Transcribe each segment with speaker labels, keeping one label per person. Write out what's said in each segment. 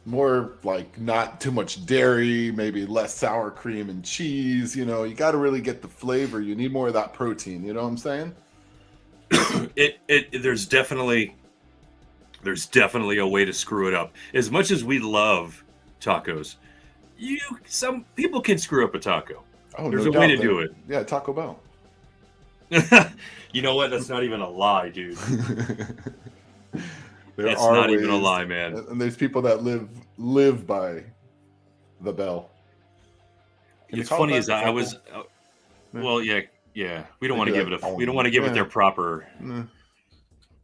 Speaker 1: more like not too much dairy, maybe less sour cream and cheese. You know, you got to really get the flavor. You need more of that protein. You know what I'm saying?
Speaker 2: There's definitely a way to screw it up. As much as we love tacos, some people can screw up a taco.
Speaker 1: Oh,
Speaker 2: There's
Speaker 1: no
Speaker 2: a way
Speaker 1: doubt.
Speaker 2: to do it.
Speaker 1: Yeah, Taco Bell.
Speaker 2: You know what? That's not even a lie, dude.
Speaker 1: There
Speaker 2: It's
Speaker 1: are
Speaker 2: not even a
Speaker 1: ways,
Speaker 2: lie, man.
Speaker 1: and there's people that live by the bell. Can you
Speaker 2: It's
Speaker 1: call it
Speaker 2: funny
Speaker 1: that?
Speaker 2: as I was.
Speaker 1: Yeah.
Speaker 2: Well, yeah. We don't
Speaker 1: They
Speaker 2: want to
Speaker 1: do
Speaker 2: give
Speaker 1: that.
Speaker 2: it we don't want to give it their proper.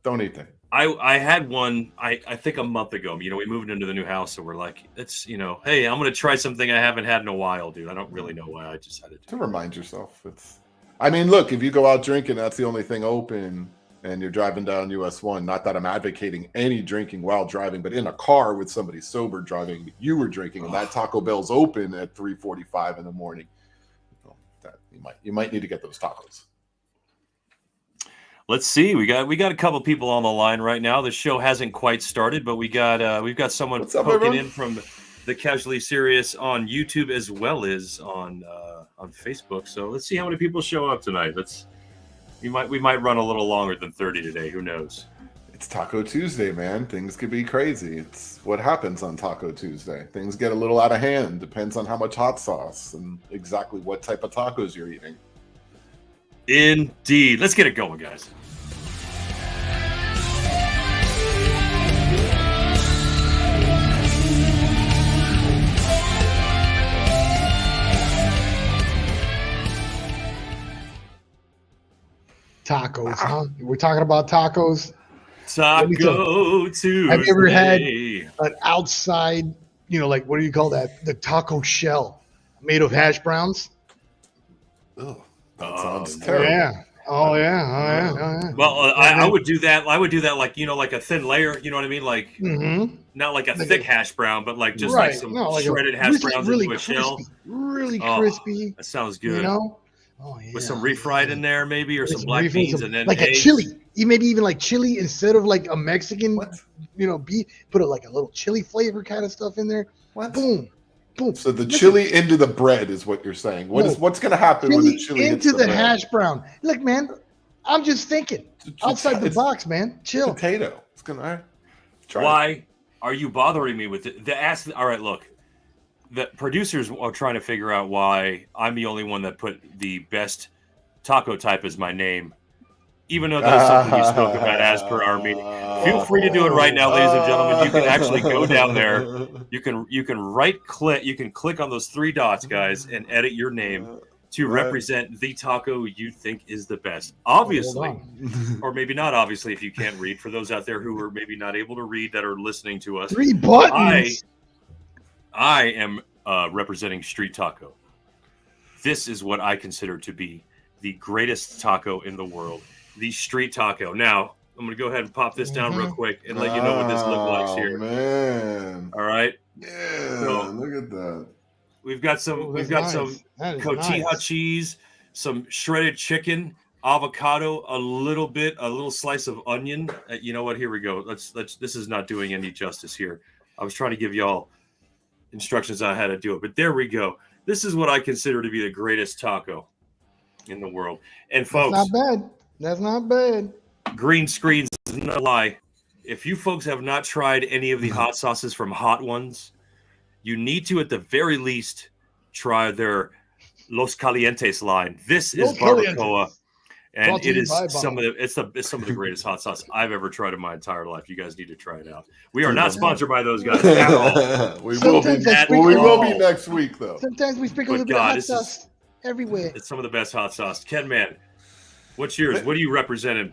Speaker 1: Don't eat that.
Speaker 2: I had one. I think a month ago. You know, we moved into the new house, so we're like, hey, I'm gonna try something I haven't had in a while, dude. I don't really know why I decided
Speaker 1: to remind yourself. I mean, look, if you go out drinking, that's the only thing open, and you're driving down US 1. Not that I'm advocating any drinking while driving, but in a car with somebody sober driving, you were drinking, and that Taco Bell's open at 3:45 in the morning. That you might need to get those tacos.
Speaker 2: Let's see. We got a couple people on the line right now. The show hasn't quite started, but we've got someone
Speaker 1: What's up,
Speaker 2: poking
Speaker 1: everyone?
Speaker 2: in from the Casually Serious on YouTube as well as on Facebook. So let's see how many people show up tonight. We might run a little longer than 30 today. Who knows?
Speaker 1: It's Taco Tuesday, man. Things could be crazy. It's what happens on Taco Tuesday. Things get a little out of hand. Depends on how much hot sauce and exactly what type of tacos you're eating.
Speaker 2: Indeed. Let's get it going, guys.
Speaker 3: Tacos, huh? We're talking about tacos.
Speaker 2: Taco Tuesday.
Speaker 3: Have you ever had an outside, like what do you call that? The taco shell made of hash browns?
Speaker 1: Oh, that sounds terrible.
Speaker 3: Yeah. Oh yeah.
Speaker 2: Well, I would do that. I would do that like like a thin layer. You know what I mean? Like not like a thick hash brown, but like just like some shredded hash browns
Speaker 3: really
Speaker 2: into a
Speaker 3: crispy,
Speaker 2: shell.
Speaker 3: really crispy.
Speaker 2: That sounds good.
Speaker 3: You know? Oh yeah.
Speaker 2: With some refried in there, maybe, or some black beans, and then
Speaker 3: like
Speaker 2: eggs.
Speaker 3: a chili. Maybe even like chili instead of like a Mexican. Beef. Put like a little chili flavor kind of stuff in there.
Speaker 1: What?
Speaker 3: Boom.
Speaker 1: So the chili into the bread is what you're saying. What's going to happen when the chili
Speaker 3: into
Speaker 1: hits the bread?
Speaker 3: hash brown? Look, man, I'm just thinking outside the box, man. Chill.
Speaker 1: Potato. It's gonna.
Speaker 2: Why are you bothering me with it? All right, look. The producers are trying to figure out why I'm the only one that put the best taco type as my name, even though that was something we spoke about as per our meeting. Feel free to do it right now, ladies and gentlemen. You can actually go down there. You can right click. You can click on those three dots, guys, and edit your name to represent the taco you think is the best. Obviously, or maybe not obviously if you can't read. For those out there who are maybe not able to read that are listening to us,
Speaker 3: 3 buttons.
Speaker 2: I am representing Street Taco. This is what I consider to be the greatest taco in the world, the Street Taco. Now, I'm going to go ahead and pop this down real quick and let you know what this looks like here.
Speaker 1: Man.
Speaker 2: All right?
Speaker 1: Yeah,
Speaker 2: so,
Speaker 1: look at that.
Speaker 2: We've got some cotija cheese, some shredded chicken, avocado, a little slice of onion. You know what? Here we go. This is not doing any justice here. I was trying to give y'all instructions on how to do it, but there we go. This is what I consider to be the greatest taco in the world. And folks,
Speaker 3: that's not bad.
Speaker 2: Green screens is no lie. If you folks have not tried any of the hot sauces from Hot Ones, you need to at the very least try their Los Calientes line. This is barbacoa. And it is some of the greatest hot sauce I've ever tried in my entire life. You guys need to try it out. We are not sponsored by those guys at all.
Speaker 1: We will be next week, though.
Speaker 3: Sometimes we sprinkle a little bit of hot sauce everywhere.
Speaker 2: It's some of the best hot sauce. Ken, man, what's yours? What are you representing?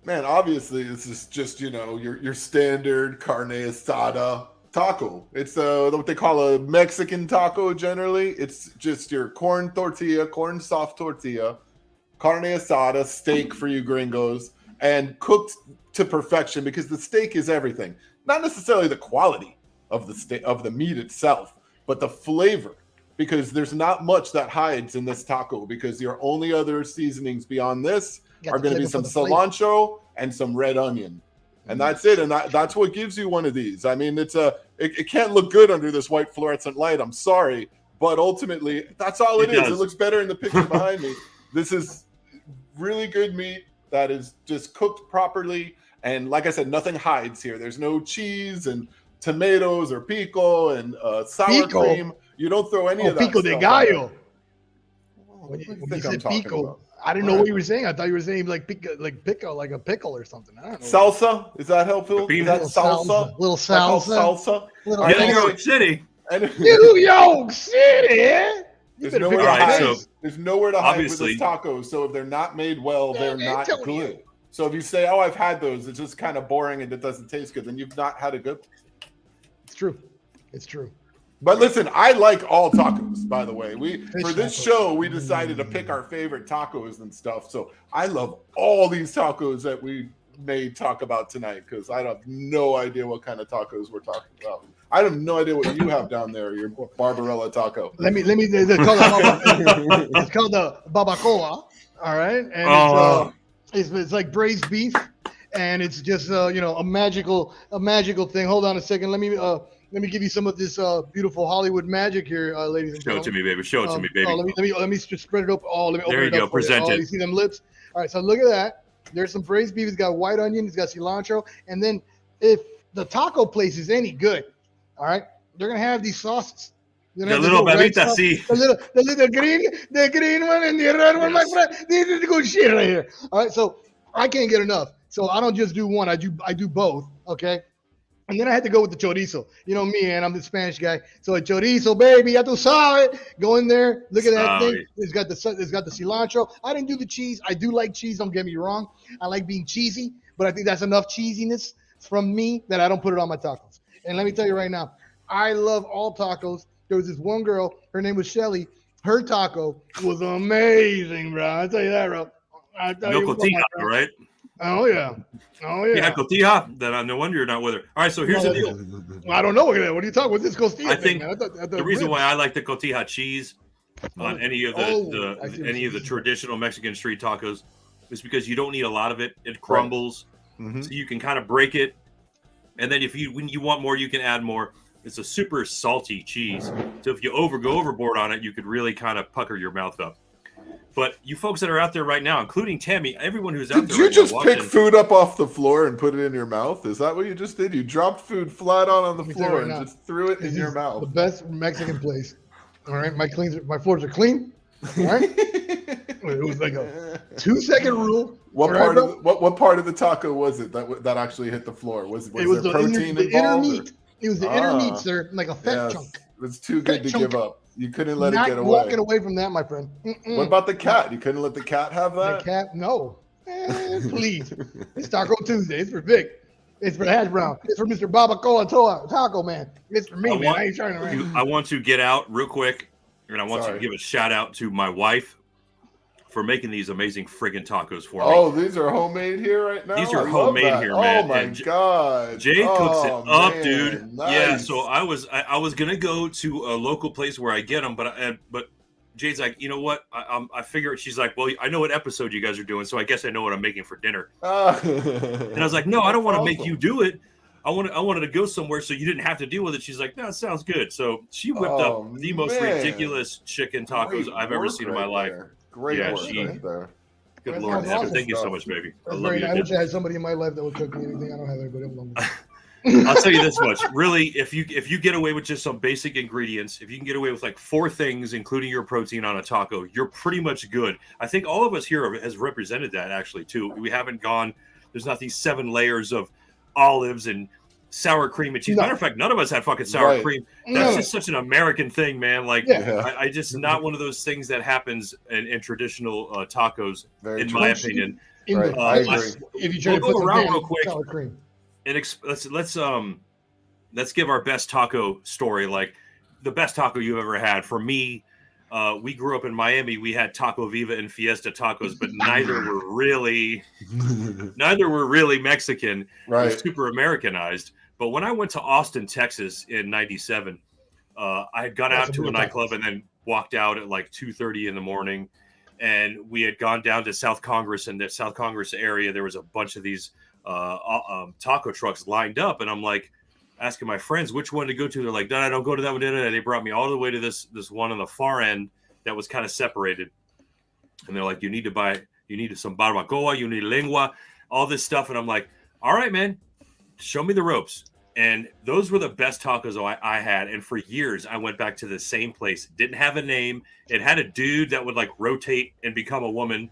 Speaker 1: Man, obviously this is just your standard carne asada taco. It's what they call a Mexican taco. Generally, it's just your corn soft tortilla. Carne asada, steak for you gringos, and cooked to perfection because the steak is everything. Not necessarily the quality of the meat itself, but the flavor. Because there's not much that hides in this taco because your only other seasonings beyond this are going to be some cilantro and some red onion. And that's it. And that's what gives you one of these. I mean, it can't look good under this white fluorescent light. I'm sorry. But ultimately, that's all it is.
Speaker 2: does.
Speaker 1: It looks better in the picture behind me. This is really good meat that is just cooked properly. And like I said, nothing hides here. There's no cheese and tomatoes or pico and sour cream. You don't throw any of that
Speaker 3: pico de
Speaker 1: stuff
Speaker 3: gallo.
Speaker 1: What do you
Speaker 3: When
Speaker 1: think
Speaker 3: you
Speaker 1: I'm
Speaker 3: said
Speaker 1: talking
Speaker 3: pico,
Speaker 1: about?
Speaker 3: I didn't know what you were saying. I thought you were saying like pico, like a pickle or something. I don't know.
Speaker 1: Salsa? Is that helpful?
Speaker 2: Beef?
Speaker 1: Is that salsa?
Speaker 3: Little
Speaker 1: Is that called
Speaker 3: salsa.
Speaker 1: salsa?
Speaker 3: Little
Speaker 1: All right,
Speaker 2: New
Speaker 1: anyway,
Speaker 2: York City.
Speaker 3: New York City.
Speaker 1: There's nowhere to
Speaker 2: All right,
Speaker 1: hide.
Speaker 2: so
Speaker 1: There's nowhere to hide with
Speaker 2: obviously-
Speaker 1: this tacos. So if they're not made well, they're
Speaker 3: San
Speaker 1: not
Speaker 3: Antonio.
Speaker 1: good. So if you say, "Oh, I've had those," it's just kind of boring and it doesn't taste good, then you've not had a good.
Speaker 3: It's true. It's true.
Speaker 1: But listen, I like all tacos. By the way,
Speaker 3: Fish
Speaker 1: for this
Speaker 3: tacos.
Speaker 1: show we decided to pick our favorite tacos and stuff. So I love all these tacos that we may talk about tonight because I have no idea what kind of tacos we're talking about. I have no idea what you have down there. Your Barbarella taco.
Speaker 3: Let me. It's called the babacoa. All right, and it's like braised beef, and it's just a magical thing. Hold on a second. Let me give you some of this beautiful Hollywood magic here, ladies and
Speaker 2: Show it
Speaker 3: gentlemen.
Speaker 2: to me, baby. Show it to me, baby.
Speaker 3: Let me just spread it up. Oh, let me open
Speaker 2: There you
Speaker 3: it up
Speaker 2: go.
Speaker 3: for
Speaker 2: Present it.
Speaker 3: You see them lips? All right, so look at that. There's some braised beef. It's got white onion. It's got cilantro. And then if the taco place is any good, all right, they're gonna have these sauces.
Speaker 2: The little
Speaker 3: red
Speaker 2: babita,
Speaker 3: sauce,
Speaker 2: see.
Speaker 3: the green one and the red one, my friend. This is the good shit right here. All right, so I can't get enough. So I don't just do one. I do both. Okay. And then I had to go with the chorizo. You know me, and I'm the Spanish guy. So a chorizo, baby, ya tu sabes. Go in there, look at that thing. It's got the cilantro. I didn't do the cheese. I do like cheese. Don't get me wrong. I like being cheesy, but I think that's enough cheesiness from me that I don't put it on my tacos. And let me tell you right now, I love all tacos. There was this one girl. Her name was Shelly. Her taco was amazing, bro. I tell you that, bro.
Speaker 2: No cotija, right?
Speaker 3: Oh yeah.
Speaker 2: Yeah, cotija. Then no wonder you're not with her. All right, so here's the deal.
Speaker 3: I don't know. What are you talking about? This costilla
Speaker 2: I think
Speaker 3: thing, man. I thought
Speaker 2: the reason
Speaker 3: ribs.
Speaker 2: why I like the cotija cheese on any of the traditional Mexican street tacos is because you don't need a lot of it. It crumbles, so you can kind of break it, and then when you want more, you can add more. It's a super salty cheese, so if you go overboard on it, you could really kind of pucker your mouth up. But you folks that are out there right now, including Tammy, everyone who's out there,
Speaker 1: did you
Speaker 2: right
Speaker 1: just
Speaker 2: now
Speaker 1: pick
Speaker 2: watching,
Speaker 1: food up off the floor and put it in your mouth? Is that what you just did? You dropped food flat on the
Speaker 3: Let me tell you
Speaker 1: floor
Speaker 3: right
Speaker 1: and
Speaker 3: now,
Speaker 1: just threw it in
Speaker 3: This
Speaker 1: your
Speaker 3: is
Speaker 1: mouth.
Speaker 3: The best Mexican place. All right, my floors are clean. All right, it was like a 2-second rule.
Speaker 1: What
Speaker 3: All right,
Speaker 1: what part of the taco was it that actually hit the floor? Was
Speaker 3: it was
Speaker 1: there protein
Speaker 3: the inner
Speaker 1: involved?
Speaker 3: meat. It was the inner meat, sir, like a fat
Speaker 1: Yes,
Speaker 3: chunk.
Speaker 1: it's too good to
Speaker 3: chunk.
Speaker 1: give up. You couldn't let
Speaker 3: Not
Speaker 1: it get away.
Speaker 3: walking away from that, my friend.
Speaker 1: What about the cat? You couldn't let the cat have that?
Speaker 3: The cat? No. Please. It's Taco Tuesday. It's for Vic. It's for Hash Brown. It's for Mr. Babacoa Taco Man. It's for me, man. I ain't trying to.
Speaker 2: I want to get out real quick, and I want to give a shout out to my wife for making these amazing friggin' tacos for me.
Speaker 1: Oh, these are homemade here right now?
Speaker 2: These are homemade here, man.
Speaker 1: Oh my god.
Speaker 2: Jay cooks it up,
Speaker 1: man.
Speaker 2: dude.
Speaker 1: Nice.
Speaker 2: Yeah, so I was gonna go to a local place where I get them, but Jay's like, you know what? I figure she's like, well, I know what episode you guys are doing, so I guess I know what I'm making for dinner. And I was like, no, I don't want to make you do it. I wanted to go somewhere so you didn't have to deal with it. She's like, no, it sounds good. So she whipped up the most ridiculous chicken tacos I've ever seen in my life.
Speaker 1: Great work
Speaker 2: she,
Speaker 1: right there.
Speaker 2: Good Lord,
Speaker 3: awesome
Speaker 2: thank you so much, baby. I love you.
Speaker 3: I wish I had somebody in my life that would cook me anything. I don't have anybody.
Speaker 2: I'll tell you this much. Really, if you get away with just some basic ingredients, if you can get away with like 4 things, including your protein on a taco, you're pretty much good. I think all of us here has represented that actually too. We haven't gone. There's not these 7 layers of olives and sour cream and cheese. Matter of fact, none of us had fucking sour cream. That's just such an American thing, man. Like, I just not one of those things that happens in traditional tacos, in my opinion.
Speaker 1: I agree.
Speaker 3: If you try to
Speaker 2: go
Speaker 3: put
Speaker 2: around
Speaker 3: some
Speaker 2: real quick.
Speaker 3: sour cream.
Speaker 2: And let's give our best taco story. Like the best taco you've ever had. For me, we grew up in Miami. We had Taco Viva and Fiesta tacos, but neither were really Mexican.
Speaker 1: Right.
Speaker 2: It was super Americanized. But when I went to Austin, Texas in '97, I had gone out to a nightclub and then walked out at like 2:30 in the morning. And we had gone down to South Congress. In the South Congress area, there was a bunch of these taco trucks lined up, and I'm like asking my friends which one to go to. They're like, no, don't go to that one. They brought me all the way to this one on the far end that was kind of separated, and they're like, you need some barbacoa, you need lengua, all this stuff, and I'm like, all right, man, show me the ropes. And those were the best tacos I had. And for years, I went back to the same place. Didn't have a name. It had a dude that would like rotate and become a woman.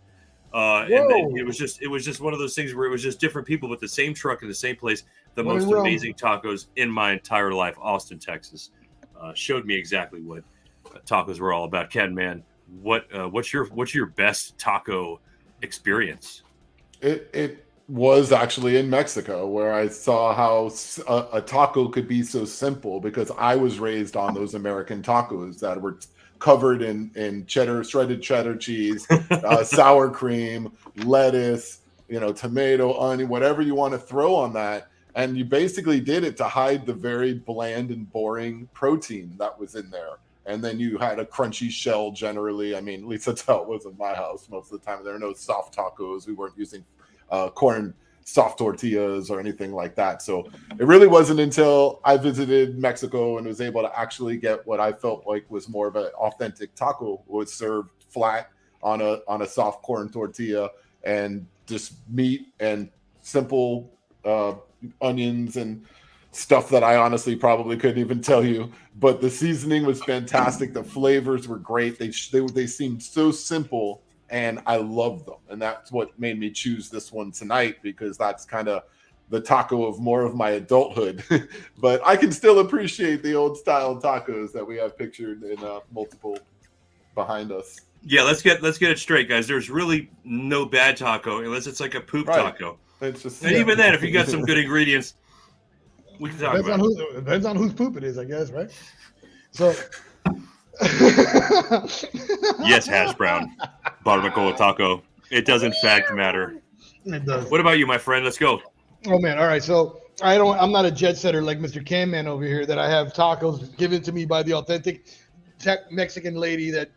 Speaker 2: And then it was just one of those things where it was just different people with the same truck in the same place. The most amazing tacos in my entire life. Austin, Texas, showed me exactly what tacos were all about. Ken, man, what's your best taco experience?
Speaker 1: It was actually in Mexico, where I saw how a taco could be so simple, because I was raised on those American tacos that were covered in shredded cheddar cheese, sour cream, lettuce, tomato, onion, whatever you want to throw on that. And you basically did it to hide the very bland and boring protein that was in there. And then you had a crunchy shell generally. I mean, at least that's how it was in my house most of the time. There were no soft tacos. We weren't using corn soft tortillas or anything like that. So it really wasn't until I visited Mexico and was able to actually get what I felt like was more of an authentic taco, was served flat on a soft corn tortilla, and just meat and simple onions and stuff that I honestly probably couldn't even tell you. But the seasoning was fantastic. The flavors were great. They seemed so simple, and I loved them. And that's what made me choose this one tonight, because that's kind of the taco of more of my adulthood. But I can still appreciate the old style tacos that we have pictured in multiple behind us.
Speaker 2: Yeah, let's get it straight, guys. There's really no bad taco unless it's like a poop taco.
Speaker 1: It's just,
Speaker 2: and even then, if you got some good ingredients, we can talk about it.
Speaker 3: Depends on whose poop it is, I guess, right? So
Speaker 2: yes, hash brown barbacoa taco. It does in fact matter.
Speaker 3: It does.
Speaker 2: What about you, my friend? Let's go.
Speaker 3: Oh man, all right. So I'm not a jet setter like Mr. Can Man over here, that I have tacos given to me by the authentic Mexican lady that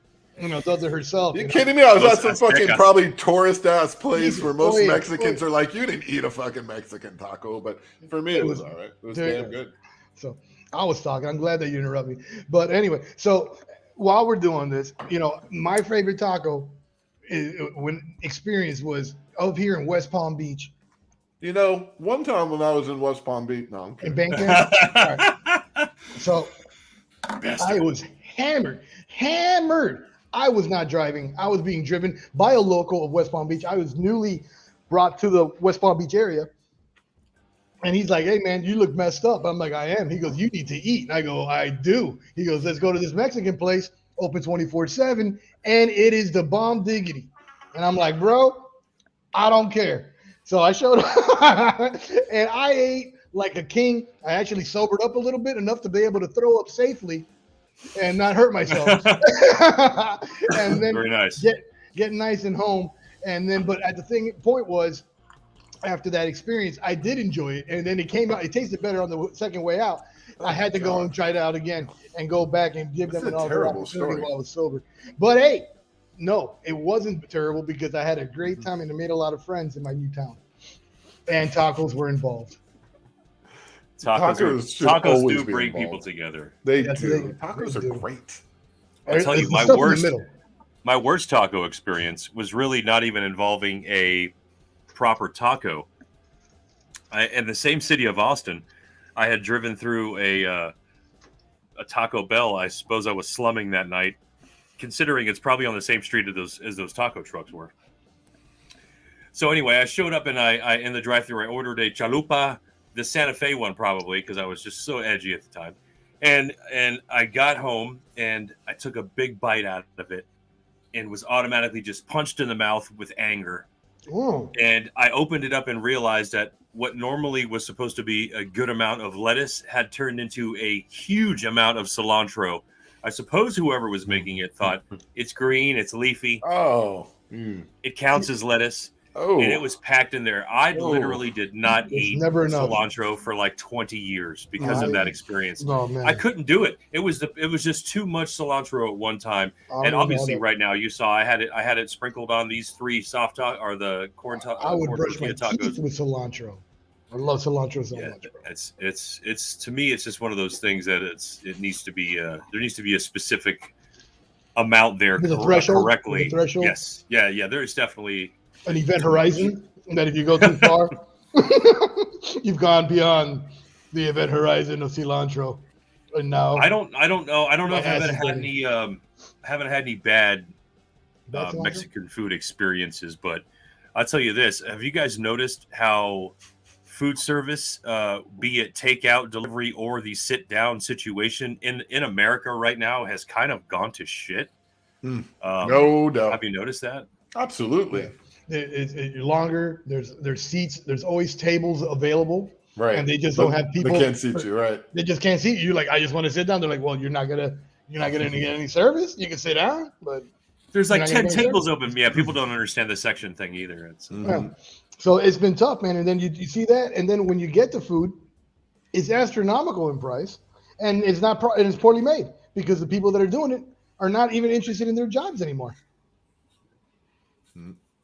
Speaker 3: does it herself.
Speaker 1: You kidding me? I was at some fucking probably tourist ass place where most Mexicans are like, you didn't eat a fucking Mexican taco, but for me it was all right. It was damn good. So I was talking. I'm glad that you interrupt me. But anyway, so while we're doing this, my favorite taco experience was up here in West Palm Beach. One time when I was in West Palm Beach,
Speaker 3: in Bandcamp. Right. So I was hammered. I was not driving. I was being driven by a local of West Palm Beach. I was newly brought to the West Palm Beach area. And he's like, hey, man, you look messed up. I'm like, I am. He goes, you need to eat. And I go, I do. He goes, let's go to this Mexican place, open 24/7, and it is the bomb diggity. And I'm like, bro, I don't care. So I showed up, and I ate like a king. I actually sobered up a little bit, enough to be able to throw up safely and not hurt myself. And then
Speaker 2: very nice.
Speaker 3: Get nice and home. And then, but at the point was, after that experience, I did enjoy it. And then it came out, it tasted better on the second way out. I had to go and try it out again and go back and give them another opportunity while I was sober. But hey, no, it wasn't terrible, because I had a great time and I made a lot of friends in my new town. And tacos were involved.
Speaker 2: Tacos do bring people together.
Speaker 1: They do. Tacos are great.
Speaker 2: I'll tell you, my worst taco experience was really not even involving a proper taco. In the same city of Austin, I had driven through a Taco Bell. I suppose I was slumming that night, considering it's probably on the same street as those taco trucks were. So anyway, I showed up and I in the drive-thru, I ordered a chalupa, the Santa Fe one probably, because I was just so edgy at the time. And I got home and I took a big bite out of it and was automatically just punched in the mouth with anger.
Speaker 3: Ooh.
Speaker 2: And I opened it up and realized that what normally was supposed to be a good amount of lettuce had turned into a huge amount of cilantro. I suppose whoever was making it thought it's green, it's leafy.
Speaker 1: Oh.
Speaker 2: It counts as lettuce.
Speaker 1: Oh,
Speaker 2: and it was packed in there. I
Speaker 1: Oh.
Speaker 2: literally did not
Speaker 3: It's
Speaker 2: eat
Speaker 3: never enough.
Speaker 2: cilantro for like 20 years because of that experience.
Speaker 3: Oh man,
Speaker 2: I couldn't do it. It was just too much cilantro at one time.
Speaker 3: I don't
Speaker 2: And
Speaker 3: know
Speaker 2: obviously,
Speaker 3: that.
Speaker 2: right now, you saw I had it sprinkled on these 3 soft or the corn
Speaker 3: I would
Speaker 2: corn
Speaker 3: brush my
Speaker 2: tortilla
Speaker 3: teeth
Speaker 2: tacos.
Speaker 3: with cilantro. I love cilantro so
Speaker 2: Yeah,
Speaker 3: much, bro.
Speaker 2: it's to me, it's just one of those things that it needs to be there needs to be a specific amount there
Speaker 3: There's a threshold.
Speaker 2: correctly.
Speaker 3: There's a threshold.
Speaker 2: Yes, yeah. There's definitely
Speaker 3: An event horizon that if you go too far, you've gone beyond the event horizon of cilantro. And now
Speaker 2: I don't know
Speaker 3: My
Speaker 2: if
Speaker 3: ass
Speaker 2: I've
Speaker 3: is
Speaker 2: had
Speaker 3: dirty.
Speaker 2: any haven't had any bad
Speaker 3: Bad cilantro?
Speaker 2: Mexican food experiences, but I'll tell you this: have you guys noticed how food service, be it takeout, delivery, or the sit down situation in America right now, has kind of gone to shit?
Speaker 1: no doubt.
Speaker 2: Have you noticed that?
Speaker 1: Absolutely.
Speaker 3: It's longer. There's seats. There's always tables available.
Speaker 1: Right.
Speaker 3: And they just
Speaker 1: But
Speaker 3: don't have people.
Speaker 1: They can't seat you, right?
Speaker 3: They just can't seat you. You're like, I just want to sit down. They're like, well, you're not gonna get any service. You can sit down, but
Speaker 2: There's like
Speaker 3: You're not
Speaker 2: 10
Speaker 3: gonna get
Speaker 2: tables open. Yeah, people don't understand the section thing either. It's
Speaker 3: yeah. So it's been tough, man. And then you see that, and then when you get the food, it's astronomical in price, and it's not and it's poorly made because the people that are doing it are not even interested in their jobs anymore.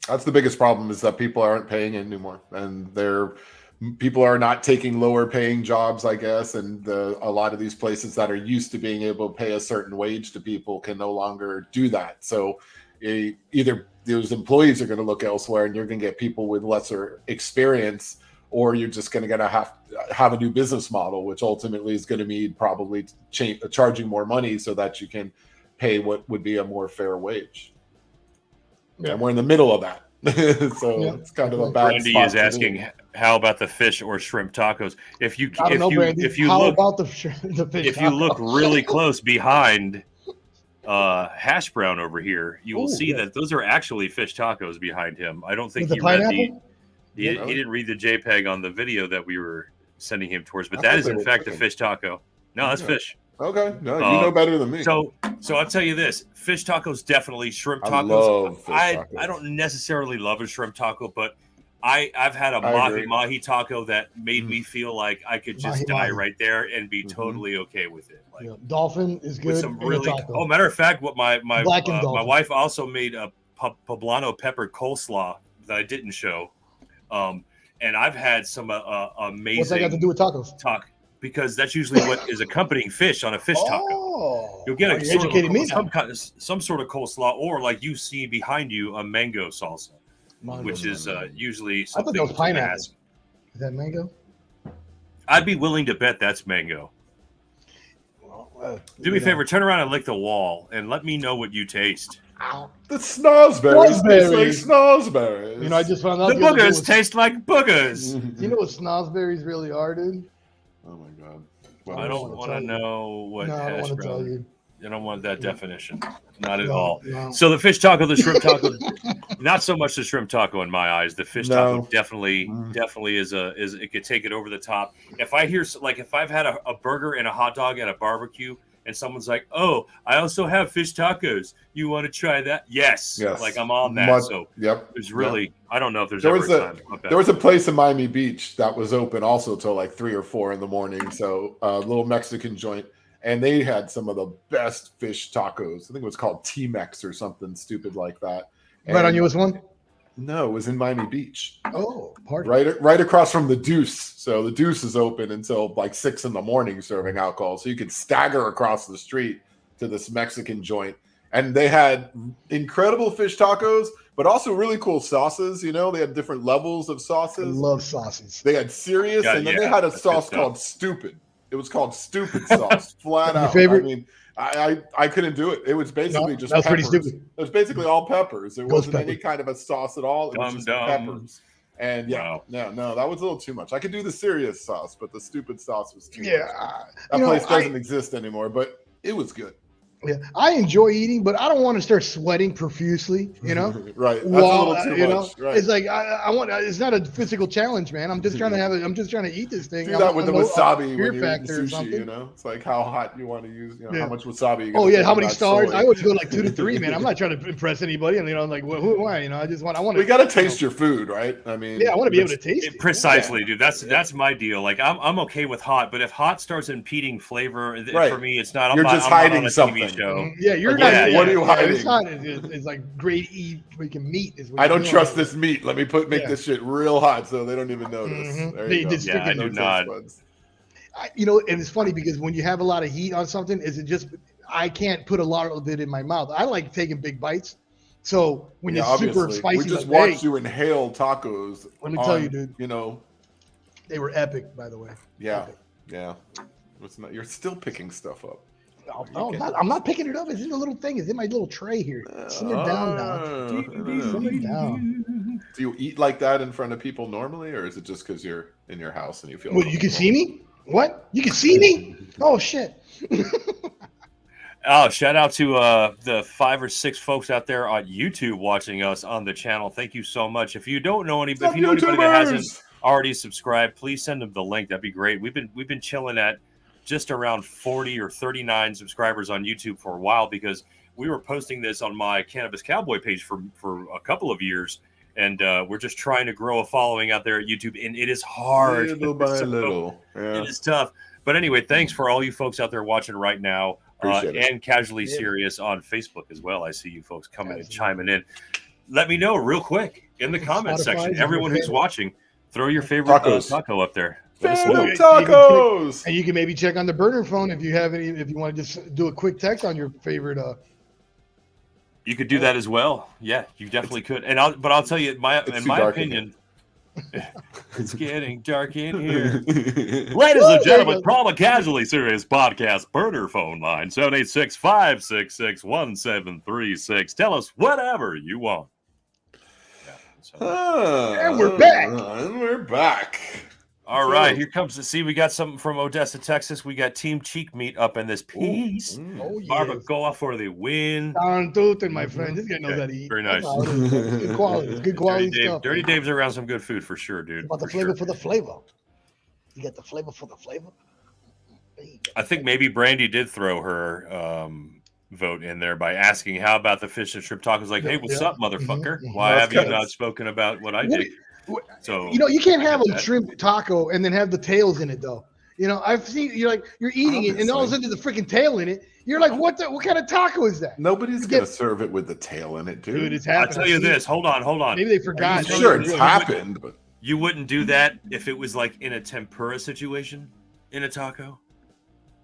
Speaker 1: That's the biggest problem, is that people aren't paying anymore, and people are not taking lower paying jobs, I guess. And a lot of these places that are used to being able to pay a certain wage to people can no longer do that. So either those employees are going to look elsewhere, and you're going to get people with lesser experience, or you're just going to have a new business model, which ultimately is going to mean probably charging more money so that you can pay what would be a more fair wage.
Speaker 3: Yeah.
Speaker 1: And we're in the middle of that. So
Speaker 3: Yeah.
Speaker 1: it's kind of a bad
Speaker 2: Brandy
Speaker 1: spot
Speaker 2: is
Speaker 1: to be.
Speaker 2: asking, how about the fish or shrimp tacos? If you
Speaker 3: I don't know, Brandy.
Speaker 2: if you
Speaker 3: How
Speaker 2: look
Speaker 3: about the fish?
Speaker 2: if you look really close behind Hash Brown over here, you will
Speaker 3: Ooh,
Speaker 2: see
Speaker 3: yeah.
Speaker 2: that those are actually fish tacos behind him. I don't think
Speaker 3: With
Speaker 2: he
Speaker 3: the
Speaker 2: read
Speaker 3: pineapple?
Speaker 2: he didn't read the JPEG on the video that we were sending him towards, but
Speaker 1: I
Speaker 2: that
Speaker 1: thought
Speaker 2: is
Speaker 1: they
Speaker 2: in
Speaker 1: were
Speaker 2: fact a
Speaker 1: chicken.
Speaker 2: fish taco. No, that's
Speaker 1: Yeah.
Speaker 2: fish.
Speaker 1: Okay, no, you know better than me.
Speaker 2: So I'll tell you this: fish tacos, definitely. Shrimp
Speaker 1: I
Speaker 2: tacos.
Speaker 1: love fish
Speaker 2: I
Speaker 1: tacos.
Speaker 2: don't necessarily love a shrimp taco, but I've had a
Speaker 1: I agree.
Speaker 2: mahi taco that made me feel like I could just die
Speaker 3: Mahi-mahi.
Speaker 2: right there and be totally okay with it. Like
Speaker 3: Yeah, dolphin is
Speaker 2: with
Speaker 3: good.
Speaker 2: some
Speaker 3: in a
Speaker 2: really.
Speaker 3: taco.
Speaker 2: Oh, matter of fact, what my
Speaker 3: Blackened dolphin.
Speaker 2: wife also made a poblano pepper coleslaw that I didn't show, and I've had some amazing.
Speaker 3: What's that got to do with tacos?
Speaker 2: Because that's usually what is accompanying fish on a fish taco.
Speaker 3: Oh,
Speaker 2: You'll get
Speaker 3: you're educating me now.
Speaker 2: some sort of coleslaw, or like you see behind you, a mango salsa, which is usually
Speaker 3: I
Speaker 2: something.
Speaker 3: thought that was
Speaker 2: to
Speaker 3: pineapple.
Speaker 2: ask.
Speaker 3: Is that mango?
Speaker 2: I'd be willing to bet that's mango. Do me a favor, turn around and lick the wall, and let me know what you taste.
Speaker 1: The snozberries taste like
Speaker 3: Snozberries.
Speaker 1: snozberries.
Speaker 3: You know, I just found out
Speaker 2: The
Speaker 3: the other day
Speaker 2: boogers
Speaker 3: what-
Speaker 2: taste like boogers.
Speaker 3: You know what snozberries really are, dude?
Speaker 1: Oh my god.
Speaker 2: I don't want to know what
Speaker 3: No, I don't
Speaker 2: hash
Speaker 3: want to tell
Speaker 2: brown.
Speaker 3: you.
Speaker 2: I don't want that definition. Not at
Speaker 3: No,
Speaker 2: all.
Speaker 3: no.
Speaker 2: So the fish taco, the shrimp taco, not so much the shrimp taco in my eyes. The fish taco
Speaker 1: No.
Speaker 2: definitely is it could take it over the top. If I hear if I've had a burger and a hot dog at a barbecue, and someone's like, "Oh, I also have fish tacos. You want to try that?" Yes. Like I'm on that. So
Speaker 1: yep.
Speaker 2: there's really I don't know if there's
Speaker 1: There
Speaker 2: ever
Speaker 1: was
Speaker 2: a time.
Speaker 1: There was a place in Miami Beach that was open also till like 3 or 4 in the morning. So a little Mexican joint, and they had some of the best fish tacos. I think it was called T-Mex or something stupid like that.
Speaker 3: Right on
Speaker 1: And-
Speaker 3: US one?
Speaker 1: No, it was in Miami Beach.
Speaker 3: Oh, pardon.
Speaker 1: Right across from the Deuce. So the Deuce is open until like 6 in the morning serving alcohol. So you could stagger across the street to this Mexican joint. And they had incredible fish tacos, but also really cool sauces. You know, they had different levels of
Speaker 3: I
Speaker 1: sauces.
Speaker 3: love sauces.
Speaker 1: They had serious,
Speaker 2: Yeah,
Speaker 1: and then
Speaker 2: yeah,
Speaker 1: they had a
Speaker 2: that's
Speaker 1: sauce
Speaker 2: good stuff.
Speaker 1: called Stupid. It was called Stupid sauce, flat
Speaker 3: Your
Speaker 1: out.
Speaker 3: favorite?
Speaker 1: I mean, I couldn't do it. It was basically just
Speaker 3: that was pretty
Speaker 1: peppers.
Speaker 3: stupid.
Speaker 1: It was basically all peppers. There
Speaker 3: Ghost
Speaker 1: wasn't any
Speaker 3: pepper.
Speaker 1: kind of a sauce at all. It was just peppers. And
Speaker 2: Wow.
Speaker 1: no, that was a little too much. I could do the serious sauce, but the stupid sauce was too much.
Speaker 3: Yeah.
Speaker 1: That
Speaker 3: You know,
Speaker 1: place doesn't exist anymore, but it was good.
Speaker 3: Yeah, I enjoy eating, but I don't want to start sweating profusely. You know,
Speaker 1: Right. That's a
Speaker 3: while
Speaker 1: little too
Speaker 3: you
Speaker 1: much.
Speaker 3: know,
Speaker 1: Right.
Speaker 3: it's like I want. It's not a physical challenge, man. I'm just trying to have it. I'm just trying to eat this thing.
Speaker 1: Do that with the wasabi
Speaker 3: Fear
Speaker 1: when you're eating
Speaker 3: factor or
Speaker 1: sushi,
Speaker 3: something.
Speaker 1: you know? It's like how hot you want to use, you know,
Speaker 3: Yeah.
Speaker 1: how much wasabi you
Speaker 3: Oh
Speaker 1: gonna
Speaker 3: yeah,
Speaker 1: put
Speaker 3: how
Speaker 1: in
Speaker 3: many
Speaker 1: that
Speaker 3: stars?
Speaker 1: soy.
Speaker 3: I always go like 2 to 3, man. I'm not trying to impress anybody, and you know, like who am I? You know, I want
Speaker 1: We
Speaker 3: to.
Speaker 1: got to taste your food, right? I mean,
Speaker 3: Yeah, I want to be able to taste it.
Speaker 2: Precisely, dude. That's my deal. Like I'm okay with hot, but if hot starts impeding flavor,
Speaker 1: Right.
Speaker 2: for me, it's not.
Speaker 1: You're just
Speaker 2: I'm not
Speaker 1: hiding
Speaker 2: on a
Speaker 1: something.
Speaker 2: TV show.
Speaker 3: Yeah, you're
Speaker 1: Like,
Speaker 3: not.
Speaker 2: yeah,
Speaker 1: what are you
Speaker 3: yeah,
Speaker 1: hiding?
Speaker 3: It's not. It's like grade E freaking meat. Is what
Speaker 1: I
Speaker 3: you're
Speaker 1: don't
Speaker 3: doing.
Speaker 1: trust this meat. Let me make
Speaker 3: Yeah.
Speaker 1: this shit real hot so they don't even notice.
Speaker 3: Mhm.
Speaker 1: There
Speaker 3: They
Speaker 1: you go.
Speaker 3: just
Speaker 2: Yeah, I
Speaker 3: freaking-
Speaker 2: do not.
Speaker 3: You know, and it's funny because when you have a lot of heat on something, is it just I can't put a lot of it in my mouth. I like taking big bites. So when
Speaker 1: Yeah,
Speaker 3: it's super
Speaker 1: obviously.
Speaker 3: spicy,
Speaker 1: We just
Speaker 3: like,
Speaker 1: watched
Speaker 3: hey,
Speaker 1: you inhale tacos.
Speaker 3: let me tell you, dude.
Speaker 1: You know,
Speaker 3: they were epic, by the way.
Speaker 1: yeah,
Speaker 3: Epic.
Speaker 1: yeah. It's not. You're still picking stuff up.
Speaker 3: No, I'm not picking it up. It's in a little thing. It's in my little tray here. Simmer down now. Simmer down.
Speaker 1: Do you eat like that in front of people normally, or is it just because you're in your house and you feel?
Speaker 3: Well, you can see me. What? You can see me? Oh shit!
Speaker 2: Oh, shout out to the 5 or 6 folks out there on YouTube watching us on the channel. Thank you so much. If you don't know if you know anybody that hasn't already subscribed, please send them the link. That'd be great. We've been chilling at just around 40 or 39 subscribers on YouTube for a while because we were posting this on my Cannabis Cowboy page for a couple of years, and we're just trying to grow a following out there at YouTube, and it is hard.
Speaker 1: Little by little. Yeah.
Speaker 2: It is tough. But anyway, thanks for all you folks out there watching right now. And Casually Serious on Facebook as well. I see you folks coming and chiming in. Let me know real quick in the comment section. Everyone who's watching, throw your favorite taco up there.
Speaker 1: Phantom tacos.
Speaker 3: And you can maybe check on the burner phone if you have any. If you want to just do a quick text on your favorite.
Speaker 2: You could do that as well. Yeah, you definitely could. And I'll tell you, in my opinion, it's getting dark in here. Ladies and gentlemen, from Casually Serious Podcast burner phone line 786-566-1736. Tell us whatever you want.
Speaker 3: And we're back.
Speaker 1: And we're back.
Speaker 2: All right, here comes the see. We got something from Odessa, Texas. We got Team Cheek Meat up in this piece.
Speaker 3: Oh, yeah.
Speaker 2: Barbacoa for the win.
Speaker 3: Down Tootin', my friend. This guy knows how to eat.
Speaker 2: Very nice.
Speaker 3: Good quality. It's good quality stuff.
Speaker 2: Dirty Dave's around some good food for sure, dude.
Speaker 3: About the flavor for the flavor. You got the flavor for the flavor.
Speaker 2: I think maybe Brandy did throw her vote in there by asking, "How about the fish and shrimp tacos?" Like, hey, what's up, motherfucker? Why have you not spoken about what I did? So
Speaker 3: you know, you can't have a shrimp taco and then have the tails in it, though. You know, I've seen you're eating it, and all of a sudden there's a freaking tail in it. You're like, what kind of taco is that?
Speaker 1: Nobody's gonna serve it with the tail in it, dude.
Speaker 3: It's happened.
Speaker 2: I'll tell you this. Hold on.
Speaker 3: Maybe they forgot.
Speaker 1: Sure, it's happened, but
Speaker 2: you wouldn't do that if it was like in a tempura situation in a taco.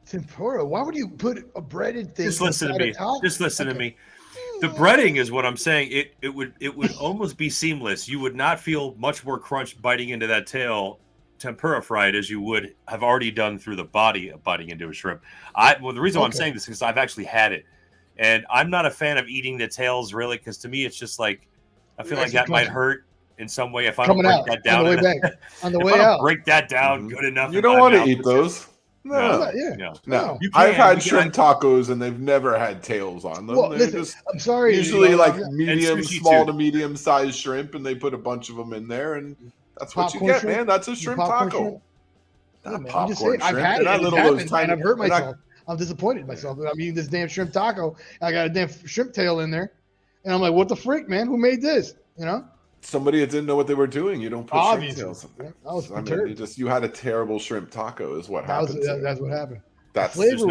Speaker 3: Tempura? Why would you put a breaded thing?
Speaker 2: Just listen to me. Just listen to me. The breading is what I'm saying. It would almost be seamless. You would not feel much more crunch biting into that tail, tempura fried, as you would have already done through the body of biting into a shrimp. The reason why I'm saying this is because I've actually had it, and I'm not a fan of eating the tails really, because to me it's just like I feel like that might hurt in some way if I don't break that down.
Speaker 3: On the way back. On the way out.
Speaker 2: Break that down good enough.
Speaker 1: You don't want to eat those. No.
Speaker 3: No.
Speaker 1: I've had shrimp tacos and they've never had tails on them.
Speaker 3: Well,
Speaker 1: They're
Speaker 3: listen,
Speaker 1: just
Speaker 3: I'm sorry.
Speaker 1: usually like
Speaker 2: medium,
Speaker 1: small to medium sized shrimp, and they put a bunch of them in there, and that's what you get, man. That's a shrimp taco.
Speaker 3: Not popcorn shrimp. I've had it, and I've hurt myself. I'm disappointed in myself. I'm eating this damn shrimp taco. I got a damn shrimp tail in there, and I'm like, what the frick, man? Who made this? You know?
Speaker 1: Somebody that didn't know what they were doing. You don't put shrimp tails. You had a terrible shrimp taco, is what happened.
Speaker 3: That's what happened.
Speaker 2: There's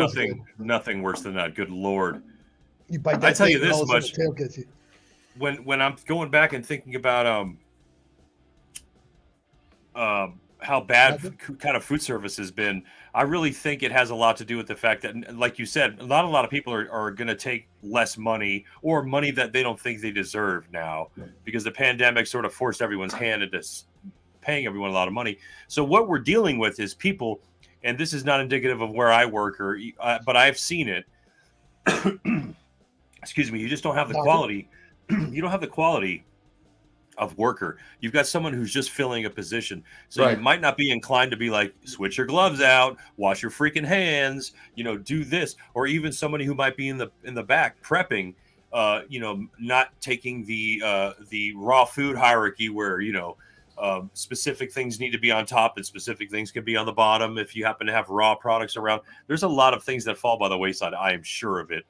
Speaker 2: nothing worse than that. Good Lord.
Speaker 3: I
Speaker 2: tell you this much. When I'm going back and thinking about how bad kind of food service has been, I really think it has a lot to do with the fact that, like you said, not a lot of people are going to take less money or money that they don't think they deserve now, because the pandemic sort of forced everyone's hand into paying everyone a lot of money. So what we're dealing with is people, and this is not indicative of where I work but I've seen it. Excuse me. You just don't have the quality. You don't have the quality of worker. You've got someone who's just filling a position. So
Speaker 1: Right.
Speaker 2: you might not be inclined to be like, switch your gloves out, wash your freaking hands, do this. Or even somebody who might be in the back prepping, not taking the raw food hierarchy where, specific things need to be on top and specific things can be on the bottom if you happen to have raw products around. There's a lot of things that fall by the wayside. I am sure of it.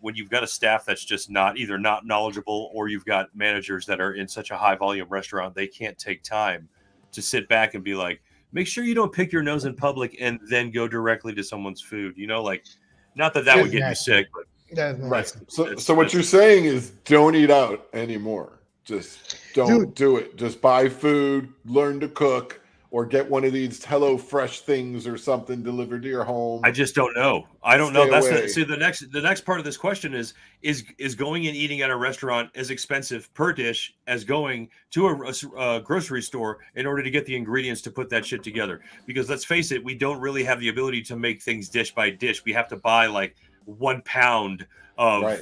Speaker 2: When you've got a staff that's just either not knowledgeable, or you've got managers that are in such a high volume restaurant, they can't take time to sit back and be like, make sure you don't pick your nose in public and then go directly to someone's food. Not that would get you sick, but
Speaker 1: right. So what you're saying is don't eat out anymore. Just don't do it. Just buy food, learn to cook, or get one of these Hello Fresh things or something delivered to your home.
Speaker 2: I just don't know. I don't know. That's the next part of this question is going and eating at a restaurant as expensive per dish as going to a grocery store in order to get the ingredients to put that shit together. Because let's face it, we don't really have the ability to make things dish by dish. We have to buy like 1 pound of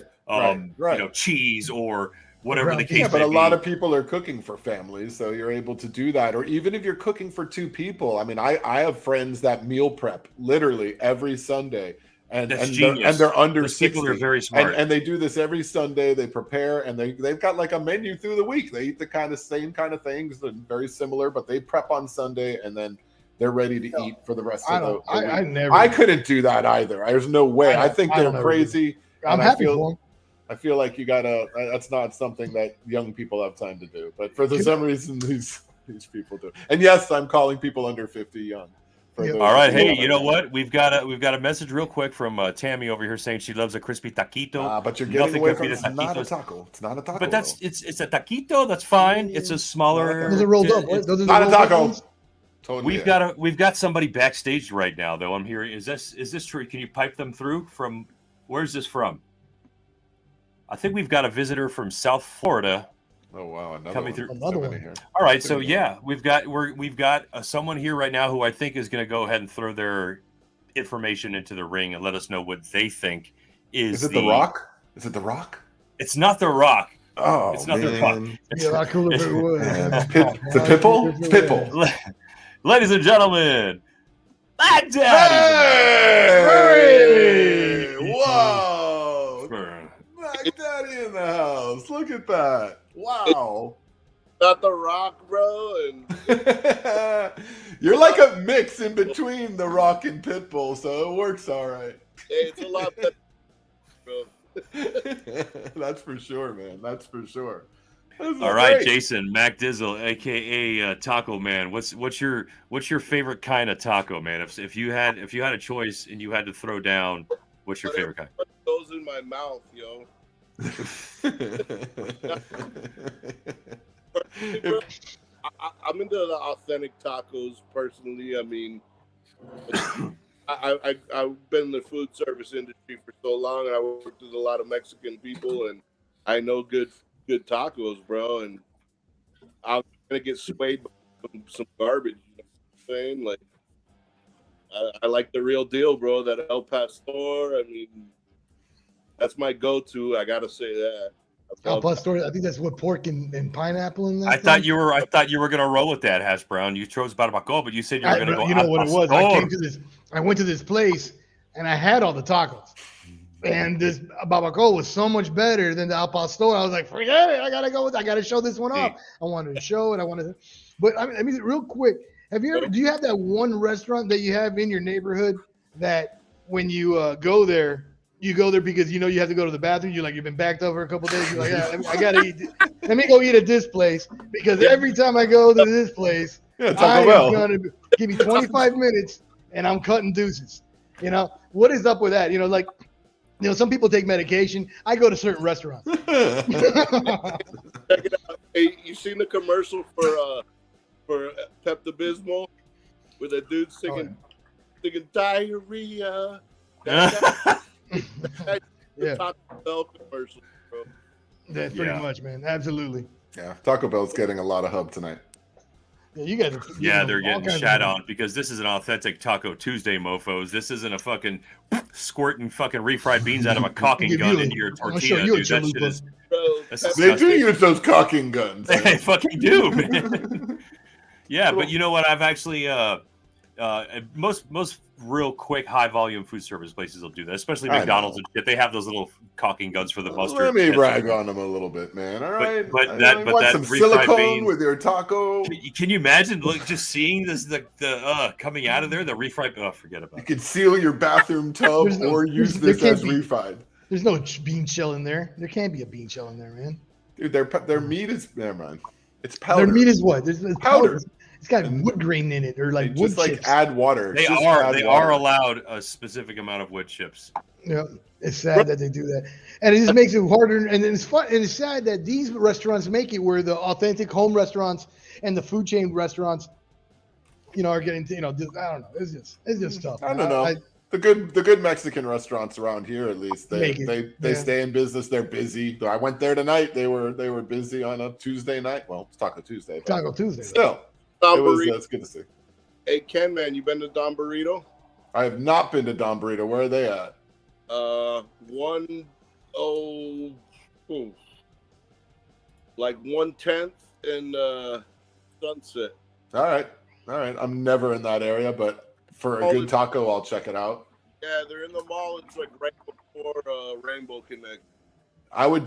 Speaker 2: cheese or whatever the case may be.
Speaker 1: But a lot of people are cooking for families, so you're able to do that. Or even if you're cooking for 2 people. I mean, I have friends that meal prep literally every Sunday. And they're under
Speaker 2: Those
Speaker 1: 60.
Speaker 2: People are very smart.
Speaker 1: And they do this every Sunday. They prepare, and they've got like a menu through the week. They eat the same kind of things, they're very similar, but they prep on Sunday, and then they're ready to eat for the rest of the week. I couldn't do that either. There's no way. I think they're crazy.
Speaker 3: I'm happy for them.
Speaker 1: I feel like you gotta. That's not something that young people have time to do, but for some reason, these people do. And yes, I'm calling people under 50 young.
Speaker 2: All right, hey, you know what? We've got a message real quick from Tammy over here saying she loves a crispy taquito.
Speaker 1: But you're getting away from it's not a taco. It's not a taco.
Speaker 2: But it's a taquito. That's fine. It's a smaller.
Speaker 3: Those are rolled up. Those are
Speaker 1: not a taco.
Speaker 2: Totally, we've got somebody backstage right now, though. I'm hearing. Is this true? Can you pipe them through from? Where's this from? I think we've got a visitor from South Florida.
Speaker 1: Oh wow!
Speaker 2: Coming through.
Speaker 3: Another one.
Speaker 2: Here. All right, so yeah, we've got someone here right now who I think is going to go ahead and throw their information into the ring and let us know what they think is.
Speaker 1: Is it the Rock? Is it the Rock?
Speaker 2: It's not the Rock.
Speaker 1: Oh,
Speaker 2: it's not the Rock.
Speaker 3: It's a lot cooler if it was.
Speaker 1: It's Pitbull. It's Pitbull.
Speaker 2: Ladies and gentlemen, my daddy.
Speaker 1: Hey! Whoa! My daddy in the house. Look at that. Wow.
Speaker 4: Not the Rock, bro. And
Speaker 1: you're like a mix in between the Rock and Pitbull, so it works all right.
Speaker 4: Hey, it's a lot better, bro.
Speaker 1: That's for sure, man. That's for sure.
Speaker 2: All right, Jason Mac Dizzle, aka Taco Man. What's your favorite kind of taco, man? If you had a choice and you had to throw down, what's your favorite kind?
Speaker 4: Goes in my mouth, yo. I'm into the authentic tacos personally. I mean, I've been in the food service industry for so long, and I worked with a lot of Mexican people, and I know good tacos, bro. And I'm gonna get swayed by some garbage. You know what I'm saying? Like, I like the real deal, bro. That El Pastor. I mean, that's my go-to. I gotta say that.
Speaker 3: El Pastor. I think that's what pork and pineapple in that.
Speaker 2: I thought you were gonna roll with that, Hash Brown. You chose barbacoa, but you said you were gonna go.
Speaker 3: You know what it was? I went to this place and I had all the tacos, and this barbacoa was so much better than the Al Pastor. I was like, forget it. I gotta show this one off. I wanted to show it. But I mean, real quick, do you have that one restaurant that you have in your neighborhood that when you go there because you know you have to go to the bathroom. You've been backed up for a couple of days. You're like, yeah, I gotta eat. Let me go eat at this place because every time I go to this place, I'm gonna give me 25 minutes and I'm cutting deuces. You know what is up with that? Some people take medication. I go to certain restaurants.
Speaker 4: Check it out. Hey, you seen the commercial for Pepto-Bismol with that dude singing diarrhea?
Speaker 3: Yeah.
Speaker 4: Taco Bell commercial, bro.
Speaker 3: That's pretty much, man. Absolutely.
Speaker 1: Yeah, Taco Bell's getting a lot of hub tonight.
Speaker 3: Yeah, you guys.
Speaker 2: They're getting shat on because this is an authentic Taco Tuesday, mofos. This isn't a fucking squirting fucking refried beans out of a caulking
Speaker 3: Give
Speaker 2: gun
Speaker 3: you a-
Speaker 2: into your
Speaker 3: I'll
Speaker 2: tortilla,
Speaker 3: show you a
Speaker 2: dude. That shit
Speaker 3: chalupa.
Speaker 2: is
Speaker 4: Bro,
Speaker 2: that's
Speaker 1: They do
Speaker 2: disgusting.
Speaker 1: use those caulking guns.
Speaker 2: They fucking do, man. Yeah, but you know what? I've actually most real quick high volume food service places will do that, especially
Speaker 1: I
Speaker 2: McDonald's
Speaker 1: know.
Speaker 2: and shit. They have those little caulking guns for the mustard.
Speaker 1: Let me
Speaker 2: ketchup.
Speaker 1: rag on them a little bit, man. All right.
Speaker 2: but
Speaker 1: I
Speaker 2: that
Speaker 1: want some
Speaker 2: refried
Speaker 1: silicone
Speaker 2: beans-
Speaker 1: with your taco.
Speaker 2: Can you imagine just seeing this the coming out of there, the refried? Oh, forget about
Speaker 1: You
Speaker 2: it.
Speaker 1: can seal your bathroom tub
Speaker 3: There's no-
Speaker 1: or use
Speaker 3: there
Speaker 1: this
Speaker 3: can't
Speaker 1: as
Speaker 3: be-
Speaker 1: refried.
Speaker 3: There's no bean shell in there. There can't be a bean shell in there, man.
Speaker 1: Dude, their meat is never mind. It's powder.
Speaker 3: Their meat is what? There's
Speaker 1: Powder.
Speaker 3: It's got wood grain in it, or
Speaker 1: They
Speaker 3: like wood
Speaker 1: just like
Speaker 3: chips.
Speaker 1: add water.
Speaker 2: They
Speaker 1: Just
Speaker 2: are
Speaker 1: add
Speaker 2: they
Speaker 1: water.
Speaker 2: are allowed a specific amount of wood chips.
Speaker 3: Yeah, it's sad that they do that, and it just makes it harder. And it's fun, and it's sad that these restaurants make it where the authentic home restaurants and the food chain restaurants, are getting. I don't know. It's just tough.
Speaker 1: I
Speaker 3: man.
Speaker 1: don't know. The good Mexican restaurants around here, at least, they
Speaker 3: Make it,
Speaker 1: they
Speaker 3: yeah.
Speaker 1: stay in business. They're busy. I went there tonight. They were busy on a Tuesday night. Well, it's Taco Tuesday. but
Speaker 3: Taco Tuesday.
Speaker 1: Still,
Speaker 4: Don
Speaker 1: it was.
Speaker 4: Burrito.
Speaker 1: It's good to see.
Speaker 4: Hey Ken, man, you been to Don Burrito?
Speaker 1: I have not been to Don Burrito. Where are they at?
Speaker 4: 110th and Sunset.
Speaker 1: All right. I'm never in that area, but for a good taco, I'll check it out.
Speaker 4: Yeah, they're in the mall. It's like right before Rainbow Connect.
Speaker 1: I would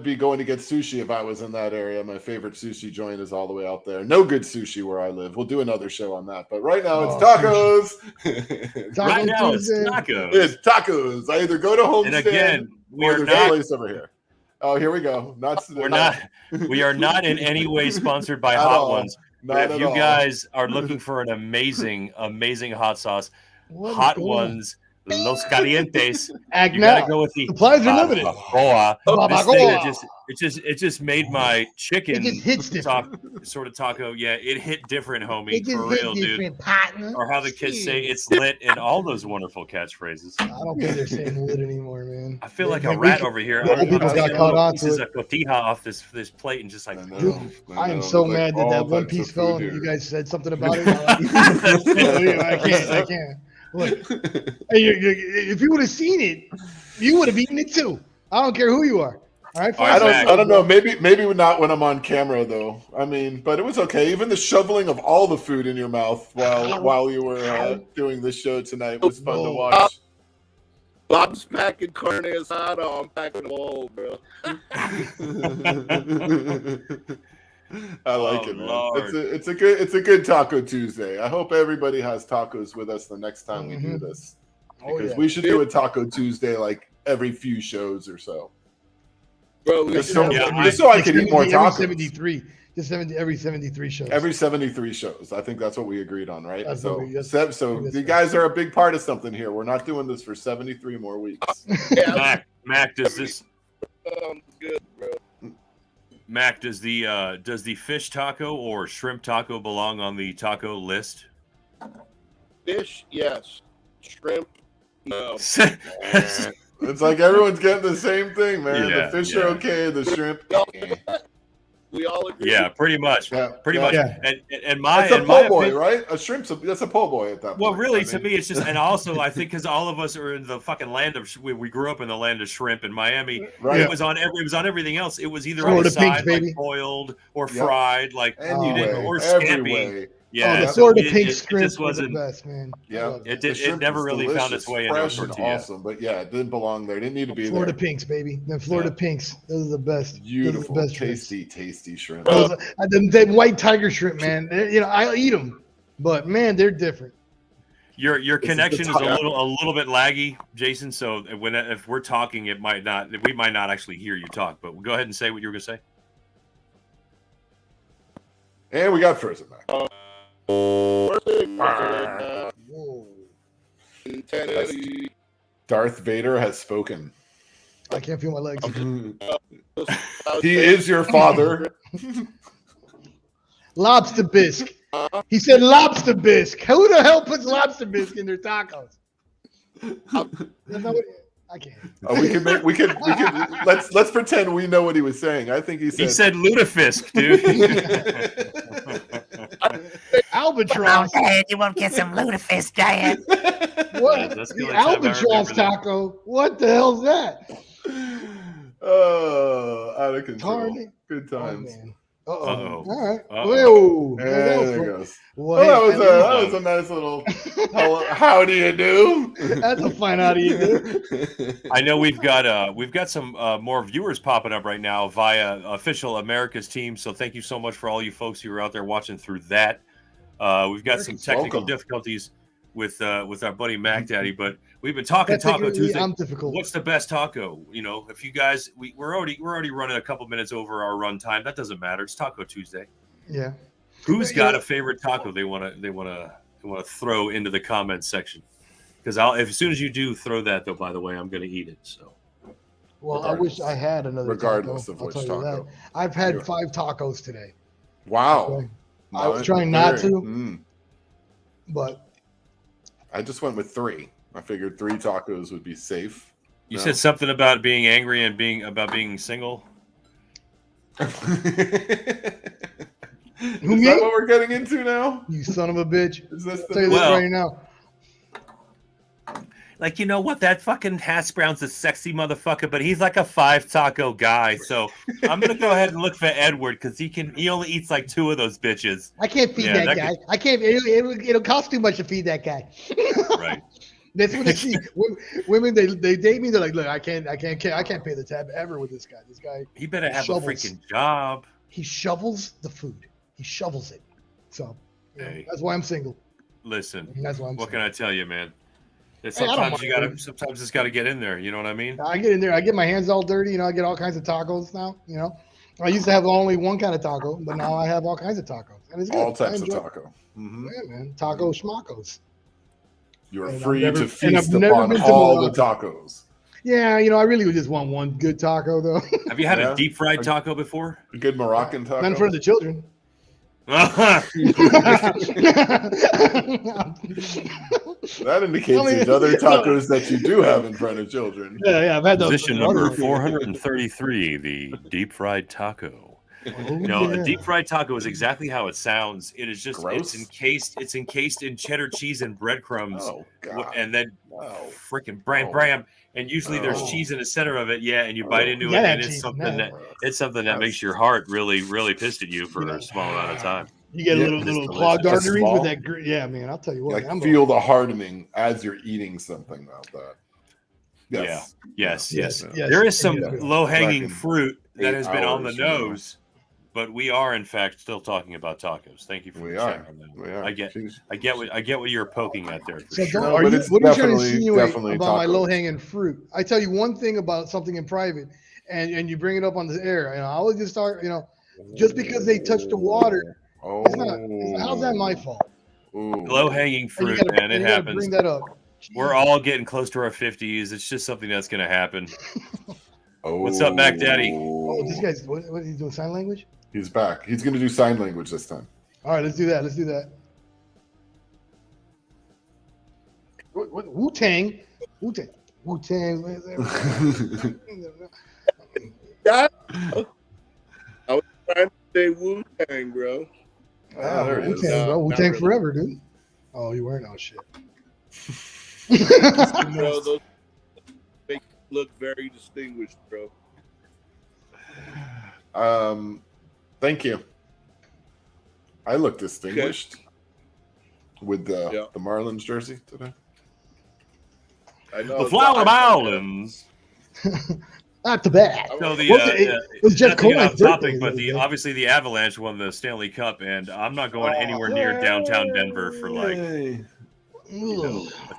Speaker 1: be going to get sushi if I was in that area. My favorite sushi joint is all the way out there. No good sushi where I live. We'll do another show on that. But right now it's tacos.
Speaker 3: Taco
Speaker 2: Right now it's
Speaker 3: Tuesday.
Speaker 2: tacos.
Speaker 1: It's tacos. I either go to
Speaker 2: And
Speaker 1: Homestead
Speaker 2: again, we
Speaker 1: or
Speaker 2: are
Speaker 1: there's a
Speaker 2: not
Speaker 1: place over here. Oh, here we go.
Speaker 2: we are not in any way sponsored by
Speaker 1: At
Speaker 2: Hot
Speaker 1: all.
Speaker 2: Ones.
Speaker 1: Not
Speaker 2: But if
Speaker 1: at
Speaker 2: you
Speaker 1: all.
Speaker 2: guys are looking for an amazing hot sauce,
Speaker 3: What is
Speaker 2: Hot
Speaker 3: going on?
Speaker 2: Ones, Los Calientes.
Speaker 3: Act
Speaker 2: You
Speaker 3: now.
Speaker 2: gotta go with the
Speaker 3: Supplies are limited.
Speaker 2: barbacoa. This
Speaker 3: Barbacoa.
Speaker 2: thing it just made my chicken
Speaker 3: It just hits different.
Speaker 2: sort of taco. Yeah, it hit different, homie,
Speaker 3: It just
Speaker 2: for
Speaker 3: hit
Speaker 2: real, dude.
Speaker 3: different, partner.
Speaker 2: Or how the kids say
Speaker 3: Jeez.
Speaker 2: it's lit, and all those wonderful catchphrases.
Speaker 3: I don't think they're saying lit anymore, man.
Speaker 2: I feel like
Speaker 3: Man,
Speaker 2: a
Speaker 3: we
Speaker 2: rat
Speaker 3: can-
Speaker 2: over here.
Speaker 3: the old
Speaker 2: I'm
Speaker 3: people got
Speaker 2: taking
Speaker 3: caught
Speaker 2: little
Speaker 3: on
Speaker 2: pieces
Speaker 3: to
Speaker 2: of cotija off this plate and just like.
Speaker 1: I know.
Speaker 3: Dude, I am so
Speaker 1: There's
Speaker 3: mad that
Speaker 1: all
Speaker 3: that One
Speaker 1: types of
Speaker 3: Piece
Speaker 1: food
Speaker 3: fell and
Speaker 1: here.
Speaker 3: you guys said something about it. I can't. Look, hey, if you would have seen it, you would have eaten it too. I don't care who you are. All right,
Speaker 2: I
Speaker 1: I don't know. Maybe not when I'm on camera though. I mean, but it was okay. Even the shoveling of all the food in your mouth while you were doing this show tonight was fun to watch.
Speaker 4: Bob's packing carne asada. I'm packing them all, bro.
Speaker 1: I like
Speaker 2: Oh,
Speaker 1: it, man.
Speaker 2: Lord.
Speaker 1: It's a good Taco Tuesday. I hope everybody has tacos with us the next time we do this,
Speaker 3: Oh,
Speaker 1: because
Speaker 3: yeah.
Speaker 1: we should do a Taco Tuesday like every few shows or so.
Speaker 4: Bro,
Speaker 1: Just
Speaker 4: we
Speaker 1: so,
Speaker 2: Yeah,
Speaker 1: just so I can eat more
Speaker 3: Every
Speaker 1: tacos.
Speaker 3: 73. Every 73 shows.
Speaker 1: Every 73 shows. I think that's what we agreed on, right?
Speaker 3: That's
Speaker 1: So,
Speaker 3: what we- that's-
Speaker 1: so
Speaker 3: that's
Speaker 1: you
Speaker 3: right.
Speaker 1: guys are a big part of something here. We're not doing this for 73 more weeks.
Speaker 2: Mac, does
Speaker 4: good, bro.
Speaker 2: the fish taco or shrimp taco belong on the taco list?
Speaker 4: Fish, yes. Shrimp, no.
Speaker 1: It's like everyone's getting the same thing, man.
Speaker 2: Yeah,
Speaker 1: The fish
Speaker 2: yeah.
Speaker 1: are okay. The shrimp.
Speaker 4: We all agree.
Speaker 2: Yeah, pretty much. Pretty much.
Speaker 3: Yeah.
Speaker 2: And my
Speaker 1: That's a
Speaker 2: and my
Speaker 1: po' boy,
Speaker 2: opinion-
Speaker 1: right? A shrimp's that's a po' boy at that point.
Speaker 2: Well, really,
Speaker 1: I
Speaker 2: to
Speaker 1: mean.
Speaker 2: me, it's just, and also I think because all of us are in the fucking land of, we grew up in the land of shrimp in Miami.
Speaker 1: Right.
Speaker 2: It was on everything else. It was either
Speaker 3: Florida
Speaker 2: on the
Speaker 3: pinks,
Speaker 2: side, like
Speaker 3: baby.
Speaker 2: boiled or
Speaker 1: Yep.
Speaker 2: fried, like
Speaker 1: Anyway,
Speaker 2: or
Speaker 1: every
Speaker 2: scampi.
Speaker 1: way.
Speaker 2: Yeah,
Speaker 3: Oh, the
Speaker 2: so
Speaker 3: Florida
Speaker 2: it-
Speaker 3: pink
Speaker 2: it
Speaker 3: shrimp
Speaker 2: just
Speaker 3: was the
Speaker 2: wasn't.
Speaker 3: best, man. I
Speaker 1: Yeah,
Speaker 3: love
Speaker 2: It
Speaker 3: that.
Speaker 2: did. It never really found its way into a
Speaker 1: fresh and
Speaker 2: tortilla.
Speaker 1: awesome. But yeah, it didn't belong there. It didn't need to be
Speaker 3: Florida
Speaker 1: there.
Speaker 3: pinks, baby. The Florida pinks. Those are the best.
Speaker 1: Beautiful,
Speaker 3: Those are the best shrimps.
Speaker 1: tasty shrimp.
Speaker 3: The white tiger shrimp, man. I eat them, but man, they're different.
Speaker 2: Your
Speaker 1: This is the
Speaker 2: connection is a
Speaker 1: top.
Speaker 2: little bit laggy, Jason. So if we're talking, we might not actually hear you talk. But go ahead and say what you were gonna say.
Speaker 1: And we got frozen back.
Speaker 4: Whoa.
Speaker 1: Darth Vader has spoken.
Speaker 3: I can't feel my legs.
Speaker 1: He is your father.
Speaker 3: Lobster bisque. He said lobster bisque. Who the hell puts lobster bisque in their tacos? That's not what- I can't.
Speaker 1: We could let's pretend we know what he was saying. I think he said
Speaker 2: He said lutefisk, dude.
Speaker 3: I albatross.
Speaker 5: You won't get some lutefisk, giant.
Speaker 3: What?
Speaker 2: That's the
Speaker 3: The
Speaker 2: only time I
Speaker 3: albatross
Speaker 2: remember that.
Speaker 3: taco. What the hell's that?
Speaker 1: Oh, out of control.
Speaker 3: Darn it.
Speaker 1: Good
Speaker 3: Oh,
Speaker 1: times.
Speaker 3: man. Uh-oh.
Speaker 2: Uh-oh.
Speaker 3: All right.
Speaker 2: Uh-oh.
Speaker 3: Whoa. That was
Speaker 1: There it
Speaker 3: fun.
Speaker 1: goes.
Speaker 3: Well,
Speaker 1: Oh,
Speaker 3: hey,
Speaker 1: that was a nice little how do you do?
Speaker 3: that's a fine how do you do.
Speaker 2: I know we've got some more viewers popping up right now via official America's team. So thank you so much for all you folks who are out there watching through that. We've got some technical difficulties with our buddy Mac Daddy, but we've been talking Taco Tuesday.
Speaker 3: I'm difficult.
Speaker 2: What's the best taco? You know, if you guys, we're already running a couple minutes over our run time. That doesn't matter. It's Taco Tuesday.
Speaker 3: Yeah.
Speaker 2: Who's got a favorite taco they want to throw into the comments section? Because as soon as you do throw that, though, by the way, I'm going to eat it. So.
Speaker 3: Well, I wish I had another
Speaker 1: regardless
Speaker 3: taco.
Speaker 1: of
Speaker 3: I'll
Speaker 1: which
Speaker 3: tell you
Speaker 1: taco.
Speaker 3: that. I've had 5 tacos today.
Speaker 1: Wow.
Speaker 3: Okay. I was trying not to,
Speaker 1: Mm.
Speaker 3: but
Speaker 1: I just went with 3. I figured 3 tacos would be safe.
Speaker 2: You said something about being angry and being single.
Speaker 1: Is that what we're getting into now?
Speaker 3: You son of a bitch.
Speaker 1: Is this
Speaker 3: I'll tell you this right now.
Speaker 2: Like, you know what? That fucking hash brown's a sexy motherfucker, but he's like a 5 taco guy. So I'm gonna go ahead and look for Edward because he only eats like 2 of those bitches.
Speaker 3: I can't feed that guy. I can't. It'll cost too much to feed that guy.
Speaker 2: Right.
Speaker 3: That's what they see. Women, they date me. They're like, look, I can't pay the tab ever with this guy. This guy.
Speaker 2: He better have a freaking job.
Speaker 3: He shovels the food. He shovels it. So
Speaker 2: hey,
Speaker 3: that's why I'm single.
Speaker 2: Listen,
Speaker 3: that's why I'm
Speaker 2: what
Speaker 3: single.
Speaker 2: can I tell you, man? Sometimes sometimes it's gotta get in there. You know what I mean?
Speaker 3: I get in there. I get my hands all dirty. You know, I get all kinds of tacos now. You know, I used to have only one kind of taco, but now I have all kinds of tacos, and it's good.
Speaker 1: All types of taco.
Speaker 3: Mm-hmm. Yeah, man, taco schmackos.
Speaker 1: You're free to feast upon all the tacos.
Speaker 3: Yeah, you know, I really would just want one good taco, though.
Speaker 2: Have you had a deep fried taco before?
Speaker 1: A good Moroccan taco?
Speaker 3: Not in front of the children.
Speaker 1: That indicates there's other tacos that you do have in front of children.
Speaker 3: Yeah, I've had those.
Speaker 2: Position number 433, the deep fried taco. A deep fried taco is exactly how it sounds. It is just
Speaker 1: gross.
Speaker 2: It's encased in cheddar cheese and breadcrumbs.
Speaker 1: Oh, God.
Speaker 2: And then freaking bram. And usually there's cheese in the center of it, and you bite into it, and it's something that makes your heart really, really pissed at you for a small amount of time.
Speaker 3: You get little clogged arteries with that. Yeah, man, I'll tell you what.
Speaker 1: Like feel the hardening as you're eating something about that. Yes.
Speaker 2: Yes. There is some low-hanging fruit that has been on the nose, but we are in fact still talking about tacos. Thank you for sharing on that.
Speaker 1: We are.
Speaker 2: I get what you're poking at there.
Speaker 3: So
Speaker 2: sure.
Speaker 3: what are you trying to insinuate about my low-hanging fruit? I tell you one thing about something in private, and you bring it up on the air, and I always just start, just because they touch the water, it's not. How's that my fault?
Speaker 2: Low-hanging fruit, man. It happens.
Speaker 3: Bring that up.
Speaker 2: We're all getting close to our 50s. It's just something that's going to happen. What's up, Mac Daddy?
Speaker 3: Oh, this guy's what is he doing? Sign language?
Speaker 1: He's back. He's going to do sign language this time.
Speaker 3: All right, let's do that. What Wu-Tang?
Speaker 4: I was trying to say Wu-Tang, bro.
Speaker 1: There it is.
Speaker 3: Wu-Tang, bro. Wu-Tang forever, dude. Oh, you weren't? Oh, shit.
Speaker 4: Bro, those make you look very distinguished, bro.
Speaker 1: Thank you. I look distinguished with the Marlins jersey today.
Speaker 4: I know
Speaker 2: the Flower Marlins.
Speaker 3: Not too bad.
Speaker 2: So
Speaker 3: it was Jeff Cohen's
Speaker 2: topic, but obviously the Avalanche won the Stanley Cup, and I'm not going anywhere near downtown Denver for like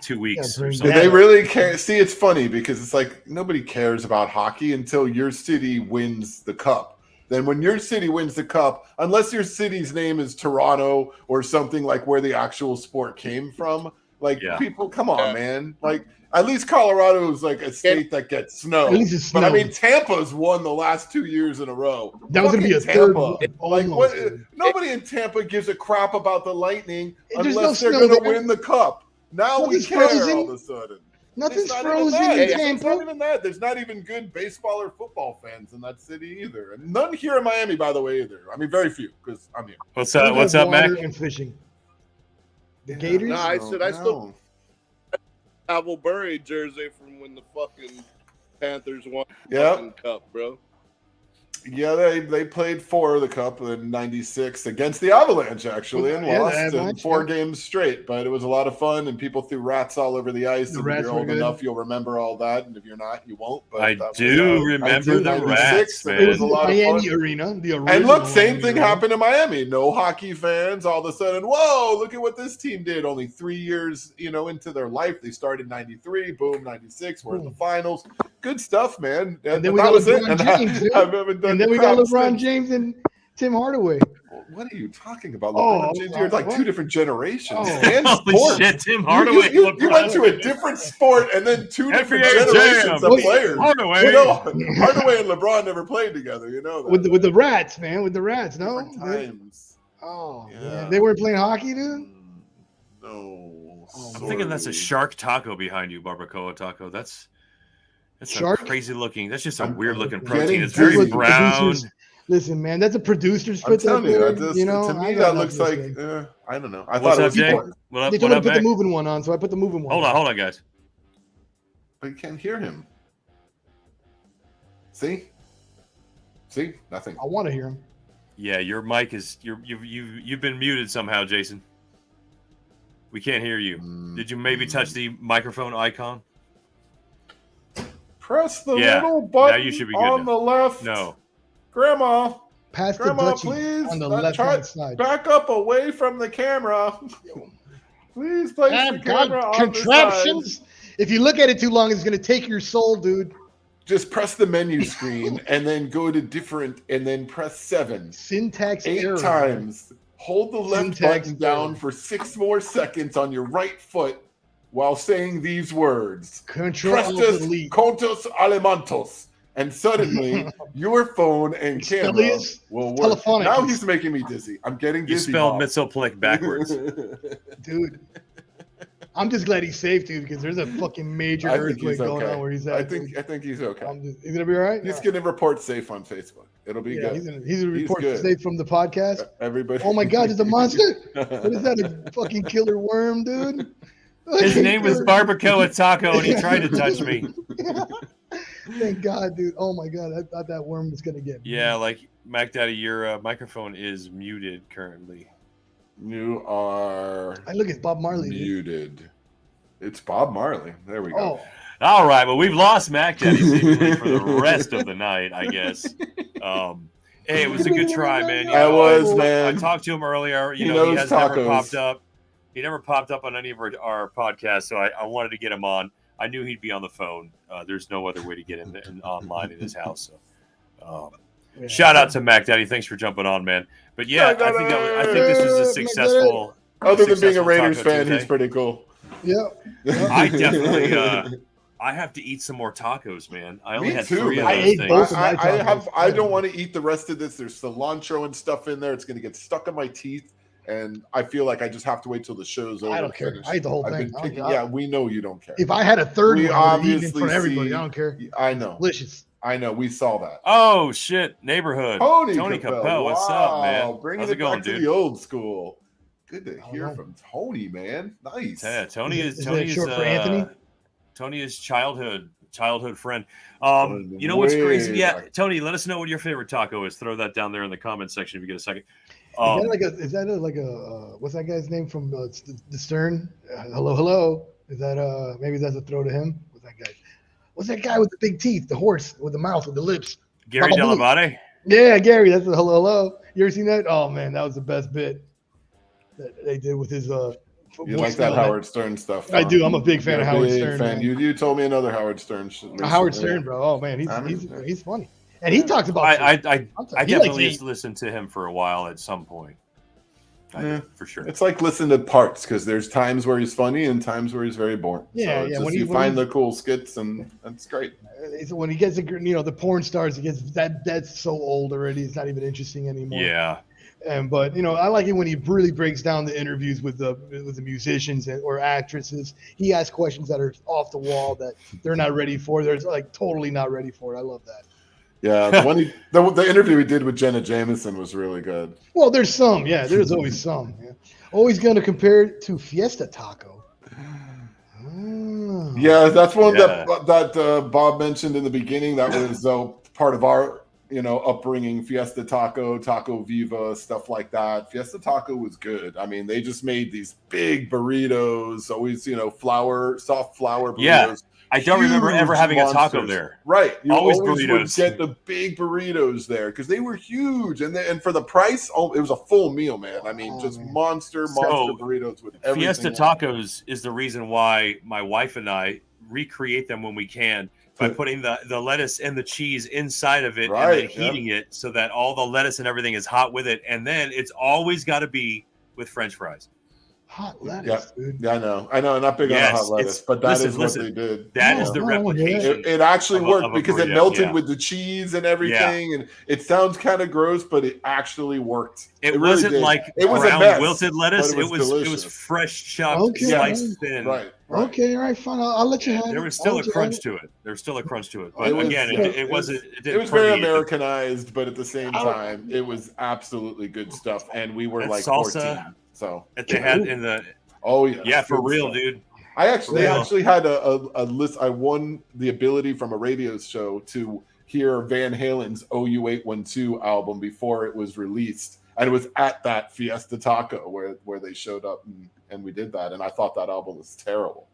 Speaker 2: 2 weeks or something.
Speaker 1: Do they really care? See, it's funny because it's like nobody cares about hockey until your city wins the cup. Then when your city wins the cup, unless your city's name is Toronto or something like where the actual sport came from, people, come on, man. Like, at least Colorado is like a state that gets snow.
Speaker 3: At least it's
Speaker 1: but I
Speaker 3: snow.
Speaker 1: mean, Tampa's won the last 2 years in a row.
Speaker 3: That was going to be a
Speaker 1: Tampa.
Speaker 3: third.
Speaker 1: Like, nobody in Tampa gives a crap about the Lightning unless
Speaker 3: no
Speaker 1: they're going to
Speaker 3: there.
Speaker 1: win the cup. Now
Speaker 3: Nothing's
Speaker 1: we care
Speaker 3: frozen.
Speaker 1: all of a sudden.
Speaker 3: Nothing's
Speaker 1: It's not
Speaker 3: frozen
Speaker 1: even that.
Speaker 3: in
Speaker 1: It's
Speaker 3: Tampa.
Speaker 1: not even that. There's not even good baseball or football fans in that city either. And none here in Miami, by the way, either. I mean, very few, because I'm here.
Speaker 2: What's up, Mac?
Speaker 3: And fishing. The Gators?
Speaker 4: No, I said I still
Speaker 1: No.
Speaker 4: Pavel Bure jersey from when the fucking Panthers won the
Speaker 1: Yep.
Speaker 4: fucking cup, bro.
Speaker 1: Yeah, they played for the Cup in '96 against the Avalanche, actually, and
Speaker 3: Yeah, the
Speaker 1: lost in
Speaker 3: Avalanche,
Speaker 1: 4
Speaker 3: yeah.
Speaker 1: games straight. But it was a lot of fun, and people threw rats all over the ice.
Speaker 3: The
Speaker 1: And if
Speaker 3: rats
Speaker 1: you're
Speaker 3: were
Speaker 1: old
Speaker 3: good.
Speaker 1: enough, you'll remember all that, and if you're not, you won't. But
Speaker 2: I
Speaker 1: that was,
Speaker 2: do remember the
Speaker 1: 1996,
Speaker 2: rats,
Speaker 1: and
Speaker 2: man.
Speaker 1: it was a
Speaker 3: the
Speaker 1: lot of
Speaker 3: Miami
Speaker 1: fun.
Speaker 3: Arena. The original
Speaker 1: And look, same
Speaker 3: Miami
Speaker 1: thing
Speaker 3: Arena.
Speaker 1: happened in Miami. No hockey fans. All of a sudden, whoa! Look at what this team did. Only 3 years, into their life. They started '93. Boom, '96. We're in the finals. Good stuff, man.
Speaker 3: And then we
Speaker 1: that
Speaker 3: got
Speaker 1: was it.
Speaker 3: LeBron
Speaker 1: And
Speaker 3: James, dude.
Speaker 1: I haven't done
Speaker 3: And then
Speaker 1: the
Speaker 3: we got
Speaker 1: crap
Speaker 3: LeBron
Speaker 1: since.
Speaker 3: James and Tim Hardaway.
Speaker 1: What are you talking about?
Speaker 3: Oh,
Speaker 1: LeBron James, you're like
Speaker 3: what?
Speaker 1: 2 different generations.
Speaker 3: Oh.
Speaker 1: And
Speaker 2: Holy
Speaker 1: sports.
Speaker 2: shit, Tim Hardaway.
Speaker 1: You went to a different sport and then 2 different
Speaker 2: NBA
Speaker 1: generations
Speaker 2: Jam.
Speaker 1: of players.
Speaker 2: Hardaway.
Speaker 1: Hardaway and LeBron never played together. You know that.
Speaker 3: With the Rats, man. With the Rats, no?
Speaker 1: different times.
Speaker 3: Oh,
Speaker 1: Yeah.
Speaker 3: man. They weren't playing hockey, dude?
Speaker 1: No.
Speaker 2: I'm thinking that's a
Speaker 1: sorry.
Speaker 2: shark taco behind you, barbacoa taco. That's
Speaker 3: Shark?
Speaker 2: a crazy looking. That's just a
Speaker 1: I'm
Speaker 2: weird looking
Speaker 1: getting
Speaker 2: protein. It's
Speaker 1: dizzy.
Speaker 2: very
Speaker 3: That's what
Speaker 2: brown.
Speaker 3: producers- Listen, man, that's a producer's
Speaker 1: I'm
Speaker 3: foot.
Speaker 1: telling you,
Speaker 3: there,
Speaker 1: that just,
Speaker 3: you know,
Speaker 1: to
Speaker 3: I
Speaker 1: me
Speaker 3: got
Speaker 1: that looks
Speaker 3: nothing
Speaker 1: like
Speaker 3: to say.
Speaker 1: I don't know. I
Speaker 2: What's
Speaker 1: thought it
Speaker 2: up,
Speaker 1: was
Speaker 2: Jay?
Speaker 1: porn,
Speaker 2: What up?
Speaker 3: They
Speaker 2: What
Speaker 3: told me to
Speaker 2: up,
Speaker 3: put the
Speaker 2: Mac?
Speaker 3: moving one on, so I put the moving one
Speaker 2: Hold on, guys.
Speaker 1: but you can't hear him. See, nothing.
Speaker 3: I want to hear him.
Speaker 2: Yeah, your mic is you've been muted somehow, Jason. We can't hear you. Did you maybe touch the microphone icon?
Speaker 1: Press the
Speaker 2: Yeah,
Speaker 1: little
Speaker 2: now
Speaker 1: button
Speaker 2: you should be good
Speaker 1: on
Speaker 2: now.
Speaker 1: the left.
Speaker 2: No.
Speaker 1: Grandma,
Speaker 3: Pass the
Speaker 1: Grandma,
Speaker 3: Dutchie
Speaker 1: please.
Speaker 3: on the
Speaker 1: Not
Speaker 3: left
Speaker 1: try-
Speaker 3: hand side.
Speaker 1: back up away from the camera. Please place the
Speaker 3: God,
Speaker 1: camera on
Speaker 3: contraptions. If you look at it too long, it's gonna take your soul, dude.
Speaker 1: the side. Just press the menu screen and then go to different and then press 7.
Speaker 3: Syntax
Speaker 1: 8
Speaker 3: error.
Speaker 1: times. Hold the left
Speaker 3: Syntax
Speaker 1: button down
Speaker 3: error.
Speaker 1: for 6 more seconds on your right foot while saying these words.
Speaker 3: Control Alt
Speaker 1: Prestes
Speaker 3: Delete.
Speaker 1: contos alimentos. And suddenly, your phone and camera
Speaker 3: Expellius
Speaker 1: will work.
Speaker 3: Telefonicus.
Speaker 1: Now he's making me dizzy. I'm getting
Speaker 2: You
Speaker 1: dizzy.
Speaker 2: spelled
Speaker 1: Bob.
Speaker 2: Mitzelplick backwards.
Speaker 3: Dude. I'm just glad he's safe, dude, because there's a fucking major
Speaker 1: I think
Speaker 3: earthquake
Speaker 1: he's
Speaker 3: going
Speaker 1: okay.
Speaker 3: on where he's at.
Speaker 1: I think he's okay.
Speaker 3: he's gonna be all right.
Speaker 1: He's gonna report safe on Facebook. It'll be
Speaker 3: Yeah,
Speaker 1: good.
Speaker 3: he's gonna report
Speaker 1: good.
Speaker 3: safe from the podcast.
Speaker 1: Everybody.
Speaker 3: Oh my God, it's a monster! What is that? A fucking killer worm, dude?
Speaker 2: His name was Barbacoa Taco, and he tried to touch me.
Speaker 3: Thank God, dude. Oh my God, I thought that worm was gonna get me.
Speaker 2: Yeah, like Mac Daddy, your microphone is muted currently.
Speaker 1: You are
Speaker 3: I look at Bob Marley. Dude.
Speaker 1: muted. It's Bob Marley. There we go.
Speaker 3: Oh,
Speaker 2: All right, well, we've lost Mac Daddy seemingly for the rest of the night, I guess. Hey, it was a good try, man.
Speaker 1: I was,
Speaker 2: I
Speaker 1: man.
Speaker 2: talked to him earlier.
Speaker 1: He
Speaker 2: He
Speaker 1: knows
Speaker 2: has never
Speaker 1: tacos.
Speaker 2: popped up. He never popped up on any of our podcasts, so I wanted to get him on. I knew he'd be on the phone. There's no other way to get him online in his house. So,
Speaker 3: yeah.
Speaker 2: shout out to Mac Daddy. Thanks for jumping on, man. But yeah, I think this was a successful.
Speaker 1: Other than being a
Speaker 2: successful
Speaker 1: Raiders
Speaker 2: Taco
Speaker 1: fan,
Speaker 2: Tuesday.
Speaker 1: he's pretty cool.
Speaker 3: Yeah.
Speaker 2: I definitely. I have to eat some more tacos, man. I only
Speaker 1: Me
Speaker 2: had
Speaker 1: too,
Speaker 2: 3 of
Speaker 1: man.
Speaker 2: those
Speaker 3: I ate
Speaker 2: things.
Speaker 3: both of my
Speaker 1: I
Speaker 3: tacos.
Speaker 1: don't want to eat the rest of this. There's cilantro and stuff in there. It's going to get stuck in my teeth, and I feel like I just have to wait till the show's over.
Speaker 3: I don't
Speaker 1: to
Speaker 3: care.
Speaker 1: finish.
Speaker 3: I ate the whole
Speaker 1: I've
Speaker 3: thing.
Speaker 1: been
Speaker 3: I don't
Speaker 1: picking-
Speaker 3: care.
Speaker 1: yeah, we know you don't care.
Speaker 3: If I had a third
Speaker 1: We
Speaker 3: one, I would eat it in
Speaker 1: obviously
Speaker 3: front of everybody.
Speaker 1: see-
Speaker 3: I don't care.
Speaker 1: I know.
Speaker 3: Delicious.
Speaker 1: I know. We saw that.
Speaker 2: Oh shit, neighborhood. Tony
Speaker 1: Capel.
Speaker 2: Capel, what's up, man?
Speaker 1: Bringing
Speaker 2: How's
Speaker 1: it
Speaker 2: it going,
Speaker 1: back to
Speaker 2: dude?
Speaker 1: the old school. Good to
Speaker 3: I
Speaker 1: hear
Speaker 3: don't know.
Speaker 1: from Tony, man. Nice.
Speaker 2: Yeah, Tony
Speaker 3: Is
Speaker 2: is
Speaker 3: that
Speaker 2: Tony is
Speaker 3: short for Anthony?
Speaker 2: Tony is childhood friend.
Speaker 1: Going
Speaker 2: You know what's crazy?
Speaker 1: way
Speaker 2: Yeah,
Speaker 1: back.
Speaker 2: Tony, let us know what your favorite taco is. Throw that down there in the comment section if you get a second.
Speaker 3: Is that like a what's that guy's name from the Stern? Hello. Is that maybe that's a throw to him? What's that guy with the big teeth, the horse with the mouth with the lips?
Speaker 2: Gary
Speaker 3: Baba Boo.
Speaker 2: Delabate.
Speaker 3: Yeah, Gary. That's the hello. You ever seen that? Oh man, that was the best bit that they did with his
Speaker 1: You like that Howard Stern stuff?
Speaker 3: I
Speaker 1: huh?
Speaker 3: do. I'm a big fan
Speaker 1: You're
Speaker 3: of
Speaker 1: a
Speaker 3: Howard
Speaker 1: big
Speaker 3: Stern.
Speaker 1: fan.
Speaker 3: Man.
Speaker 1: You told me another Howard Stern.
Speaker 3: Howard Stern, bro. Oh man, he's funny, and he talks about.
Speaker 2: I
Speaker 3: he likes
Speaker 2: definitely
Speaker 3: meat.
Speaker 2: listened to him for a while at some point. I
Speaker 1: Yeah.
Speaker 2: did, for sure.
Speaker 1: It's like listening to parts because there's times where he's funny and times where he's very boring.
Speaker 3: Yeah,
Speaker 1: so it's
Speaker 3: yeah,
Speaker 1: just
Speaker 3: when
Speaker 1: you
Speaker 3: he-
Speaker 1: find the cool skits and that's great.
Speaker 3: It's when he gets the porn stars, he gets that's so old already. It's not even interesting anymore.
Speaker 2: Yeah.
Speaker 3: But I like it when he really breaks down the interviews with the musicians or actresses. He asks questions that are off the wall that they're not ready for. They're like totally not ready for it. I love that.
Speaker 1: Yeah, the interview we did with Jenna Jameson was really good.
Speaker 3: Well, there's some. Yeah, there's always some. Yeah. Always going to compare it to Fiesta Taco. Oh.
Speaker 1: Yeah, that's one
Speaker 2: Yeah.
Speaker 1: that Bob mentioned in the beginning. That was part of our upbringing. Fiesta Taco, Taco Viva, stuff like that. Fiesta Taco was good. I mean, they just made these big burritos, always soft flour burritos.
Speaker 2: Yeah. I don't remember ever
Speaker 1: Huge
Speaker 2: having a taco
Speaker 1: monsters.
Speaker 2: there.
Speaker 1: Right, you
Speaker 2: Always
Speaker 1: always would
Speaker 2: burritos.
Speaker 1: get the big burritos there because they were huge, and for the price, it was a full meal, man. I mean, just monster burritos with everything.
Speaker 2: Fiesta Tacos is the reason why my wife and I recreate them when we can by putting the lettuce and the cheese inside of it and then heating it so that all the lettuce and everything is hot with it, and then it's always got to be with French fries.
Speaker 3: Hot lettuce, dude.
Speaker 1: Yeah, I know. I'm not big on hot lettuce, but that is what they did.
Speaker 2: That is the replication.
Speaker 1: It actually worked because it melted
Speaker 2: yeah.
Speaker 1: with the cheese and everything, and it sounds kind of gross, but it actually worked.
Speaker 2: It
Speaker 1: really
Speaker 2: wasn't
Speaker 1: did.
Speaker 2: like
Speaker 1: it was
Speaker 2: brown
Speaker 1: a mess,
Speaker 2: wilted lettuce.
Speaker 1: but
Speaker 2: It was fresh chopped, sliced thin.
Speaker 1: Right.
Speaker 3: Okay, all right, fine. I'll let you have it.
Speaker 2: There was still a crunch to it. But again, it wasn't.
Speaker 1: It was very Americanized, but at the same time, it was absolutely good stuff. And we were like
Speaker 2: salsa
Speaker 1: 14, so
Speaker 2: that they had in the.
Speaker 1: Oh yeah,
Speaker 2: yeah, for real, dude.
Speaker 1: I actually had a list. I won the ability from a radio show to hear Van Halen's OU812 album before it was released, and it was at that Fiesta Taco where they showed up and we did that, and I thought that album was terrible.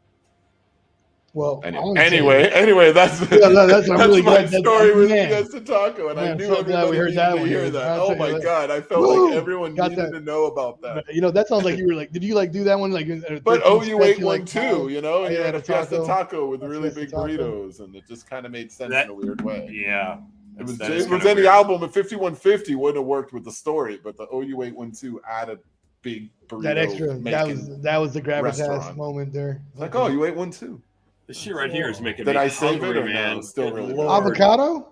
Speaker 3: Well,
Speaker 1: anyway, that's
Speaker 3: really
Speaker 1: my
Speaker 3: good.
Speaker 1: story with Fiesta Taco, and I knew everybody needed to hear that. Oh my god, I felt like everyone needed to know about that.
Speaker 3: That sounds like you were like, did you do that one
Speaker 1: But OU812, and you had a Fiesta Taco with really big burritos, and it just kind of made sense in a weird way.
Speaker 2: Yeah.
Speaker 1: It was in the album, and 5150 wouldn't have worked with the story, but the OU812 added big burrito.
Speaker 3: That extra, that was the gravitas moment there.
Speaker 1: It's like, oh, you ate one too.
Speaker 2: This shit right here is making
Speaker 1: me
Speaker 2: hungry,
Speaker 1: save it or
Speaker 2: man.
Speaker 1: No? It's still really
Speaker 2: good.
Speaker 3: Avocado?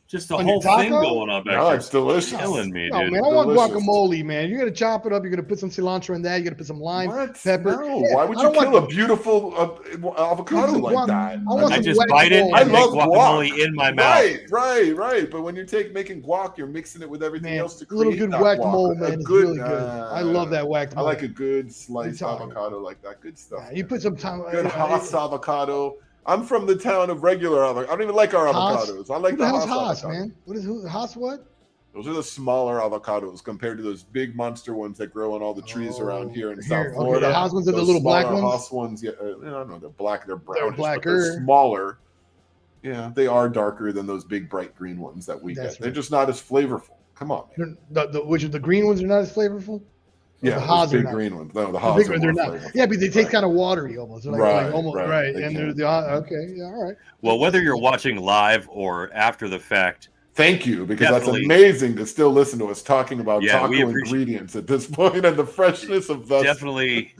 Speaker 2: Just the whole thing going on back there.
Speaker 1: It's delicious.
Speaker 2: Killing me, dude.
Speaker 3: No, man, I want guacamole, man. You're gonna chop it up. You're gonna put some cilantro in that. You're gonna put some lime, pepper.
Speaker 1: No, why would you kill a beautiful avocado like that?
Speaker 3: I
Speaker 2: just bite it and make guacamole in my mouth.
Speaker 1: Right. But when you're making guac, you're mixing it with everything else to create
Speaker 3: a little good guacamole, man. It's really good. I love that guacamole.
Speaker 1: I like a good sliced avocado like that. Good stuff.
Speaker 3: You put some time.
Speaker 1: Good Haas avocado. I'm from the town of regular avocado. I don't even like our avocados. I like the Haas avocado.
Speaker 3: Man. What is Haas? What?
Speaker 1: Those are the smaller avocados compared to those big monster ones that grow on all the trees around here in South Florida.
Speaker 3: The Haas ones are the little black ones.
Speaker 1: Haas ones, yeah, no, they're black. They're brown.
Speaker 3: They're blacker.
Speaker 1: They're smaller. Yeah, they are darker than those big bright green ones that we get. Right. They're just not as flavorful. Come on, man.
Speaker 3: The green ones are not as flavorful.
Speaker 1: Yeah, the Haas big green ones. No, the Haas are
Speaker 3: not. Flavorful. Yeah, but they taste kind of watery almost. Like almost right. And they're all right.
Speaker 2: Well, whether you're watching live or after the fact,
Speaker 1: thank you, because that's amazing to still listen to us talking about taco ingredients at this point and the freshness of the.
Speaker 2: Definitely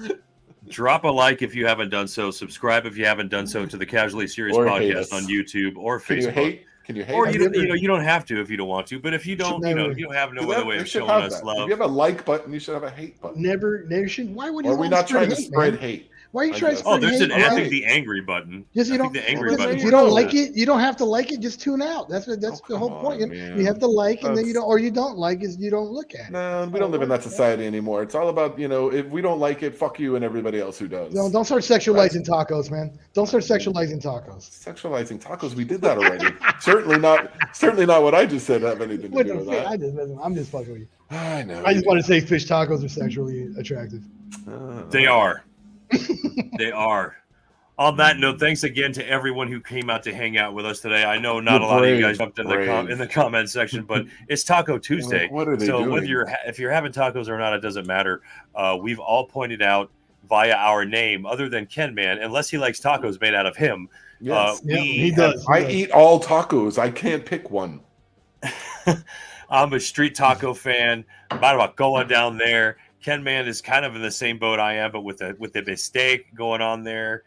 Speaker 2: drop a like if you haven't done so. Subscribe if you haven't done so to the Casually Serious Podcast on YouTube or Facebook.
Speaker 1: Can you hate?
Speaker 2: Or you don't have to if you don't want to. But if you don't, you have no other way of showing us love.
Speaker 1: If you have a like button, you should have a hate button.
Speaker 3: Never should. Why would you?
Speaker 1: Or are we not trying to spread hate?
Speaker 3: Why are you trying to spread hate?
Speaker 2: Oh, there's an I think the angry button.
Speaker 3: Yes, you don't.
Speaker 2: The angry button.
Speaker 3: If you don't like it, you don't have to like it. Just tune out. That's the whole point. You have to like, and then you don't like is you don't look at it.
Speaker 1: No, we don't live in that society anymore. It's all about if we don't like it, fuck you and everybody else who does.
Speaker 3: No, don't start sexualizing tacos, man. Don't start sexualizing tacos.
Speaker 1: Sexualizing tacos, we did that already. Certainly not what I just said have anything to do with that.
Speaker 3: I'm just fucking with you.
Speaker 1: I know.
Speaker 3: I just want to say fish tacos are sexually attractive.
Speaker 2: They are. They are. On that note, thanks again to everyone who came out to hang out with us today. I know not a lot of you guys jumped in the comment section, but it's Taco Tuesday.
Speaker 1: What are they
Speaker 2: doing?
Speaker 1: Whether
Speaker 2: if you're having tacos or not, it doesn't matter. We've all pointed out via our name, other than Ken Man, unless he likes tacos made out of him.
Speaker 1: Yes.
Speaker 3: He does.
Speaker 1: I eat all tacos. I can't pick one.
Speaker 2: I'm a street taco fan. About going down there. Ken Man is kind of in the same boat I am, but with the mistake going on there.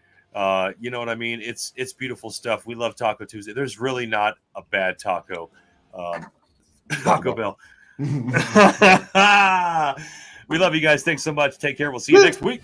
Speaker 2: You know what I mean? It's beautiful stuff. We love Taco Tuesday. There's really not a bad taco. Taco Bell. We love you guys. Thanks so much. Take care. We'll see you next week.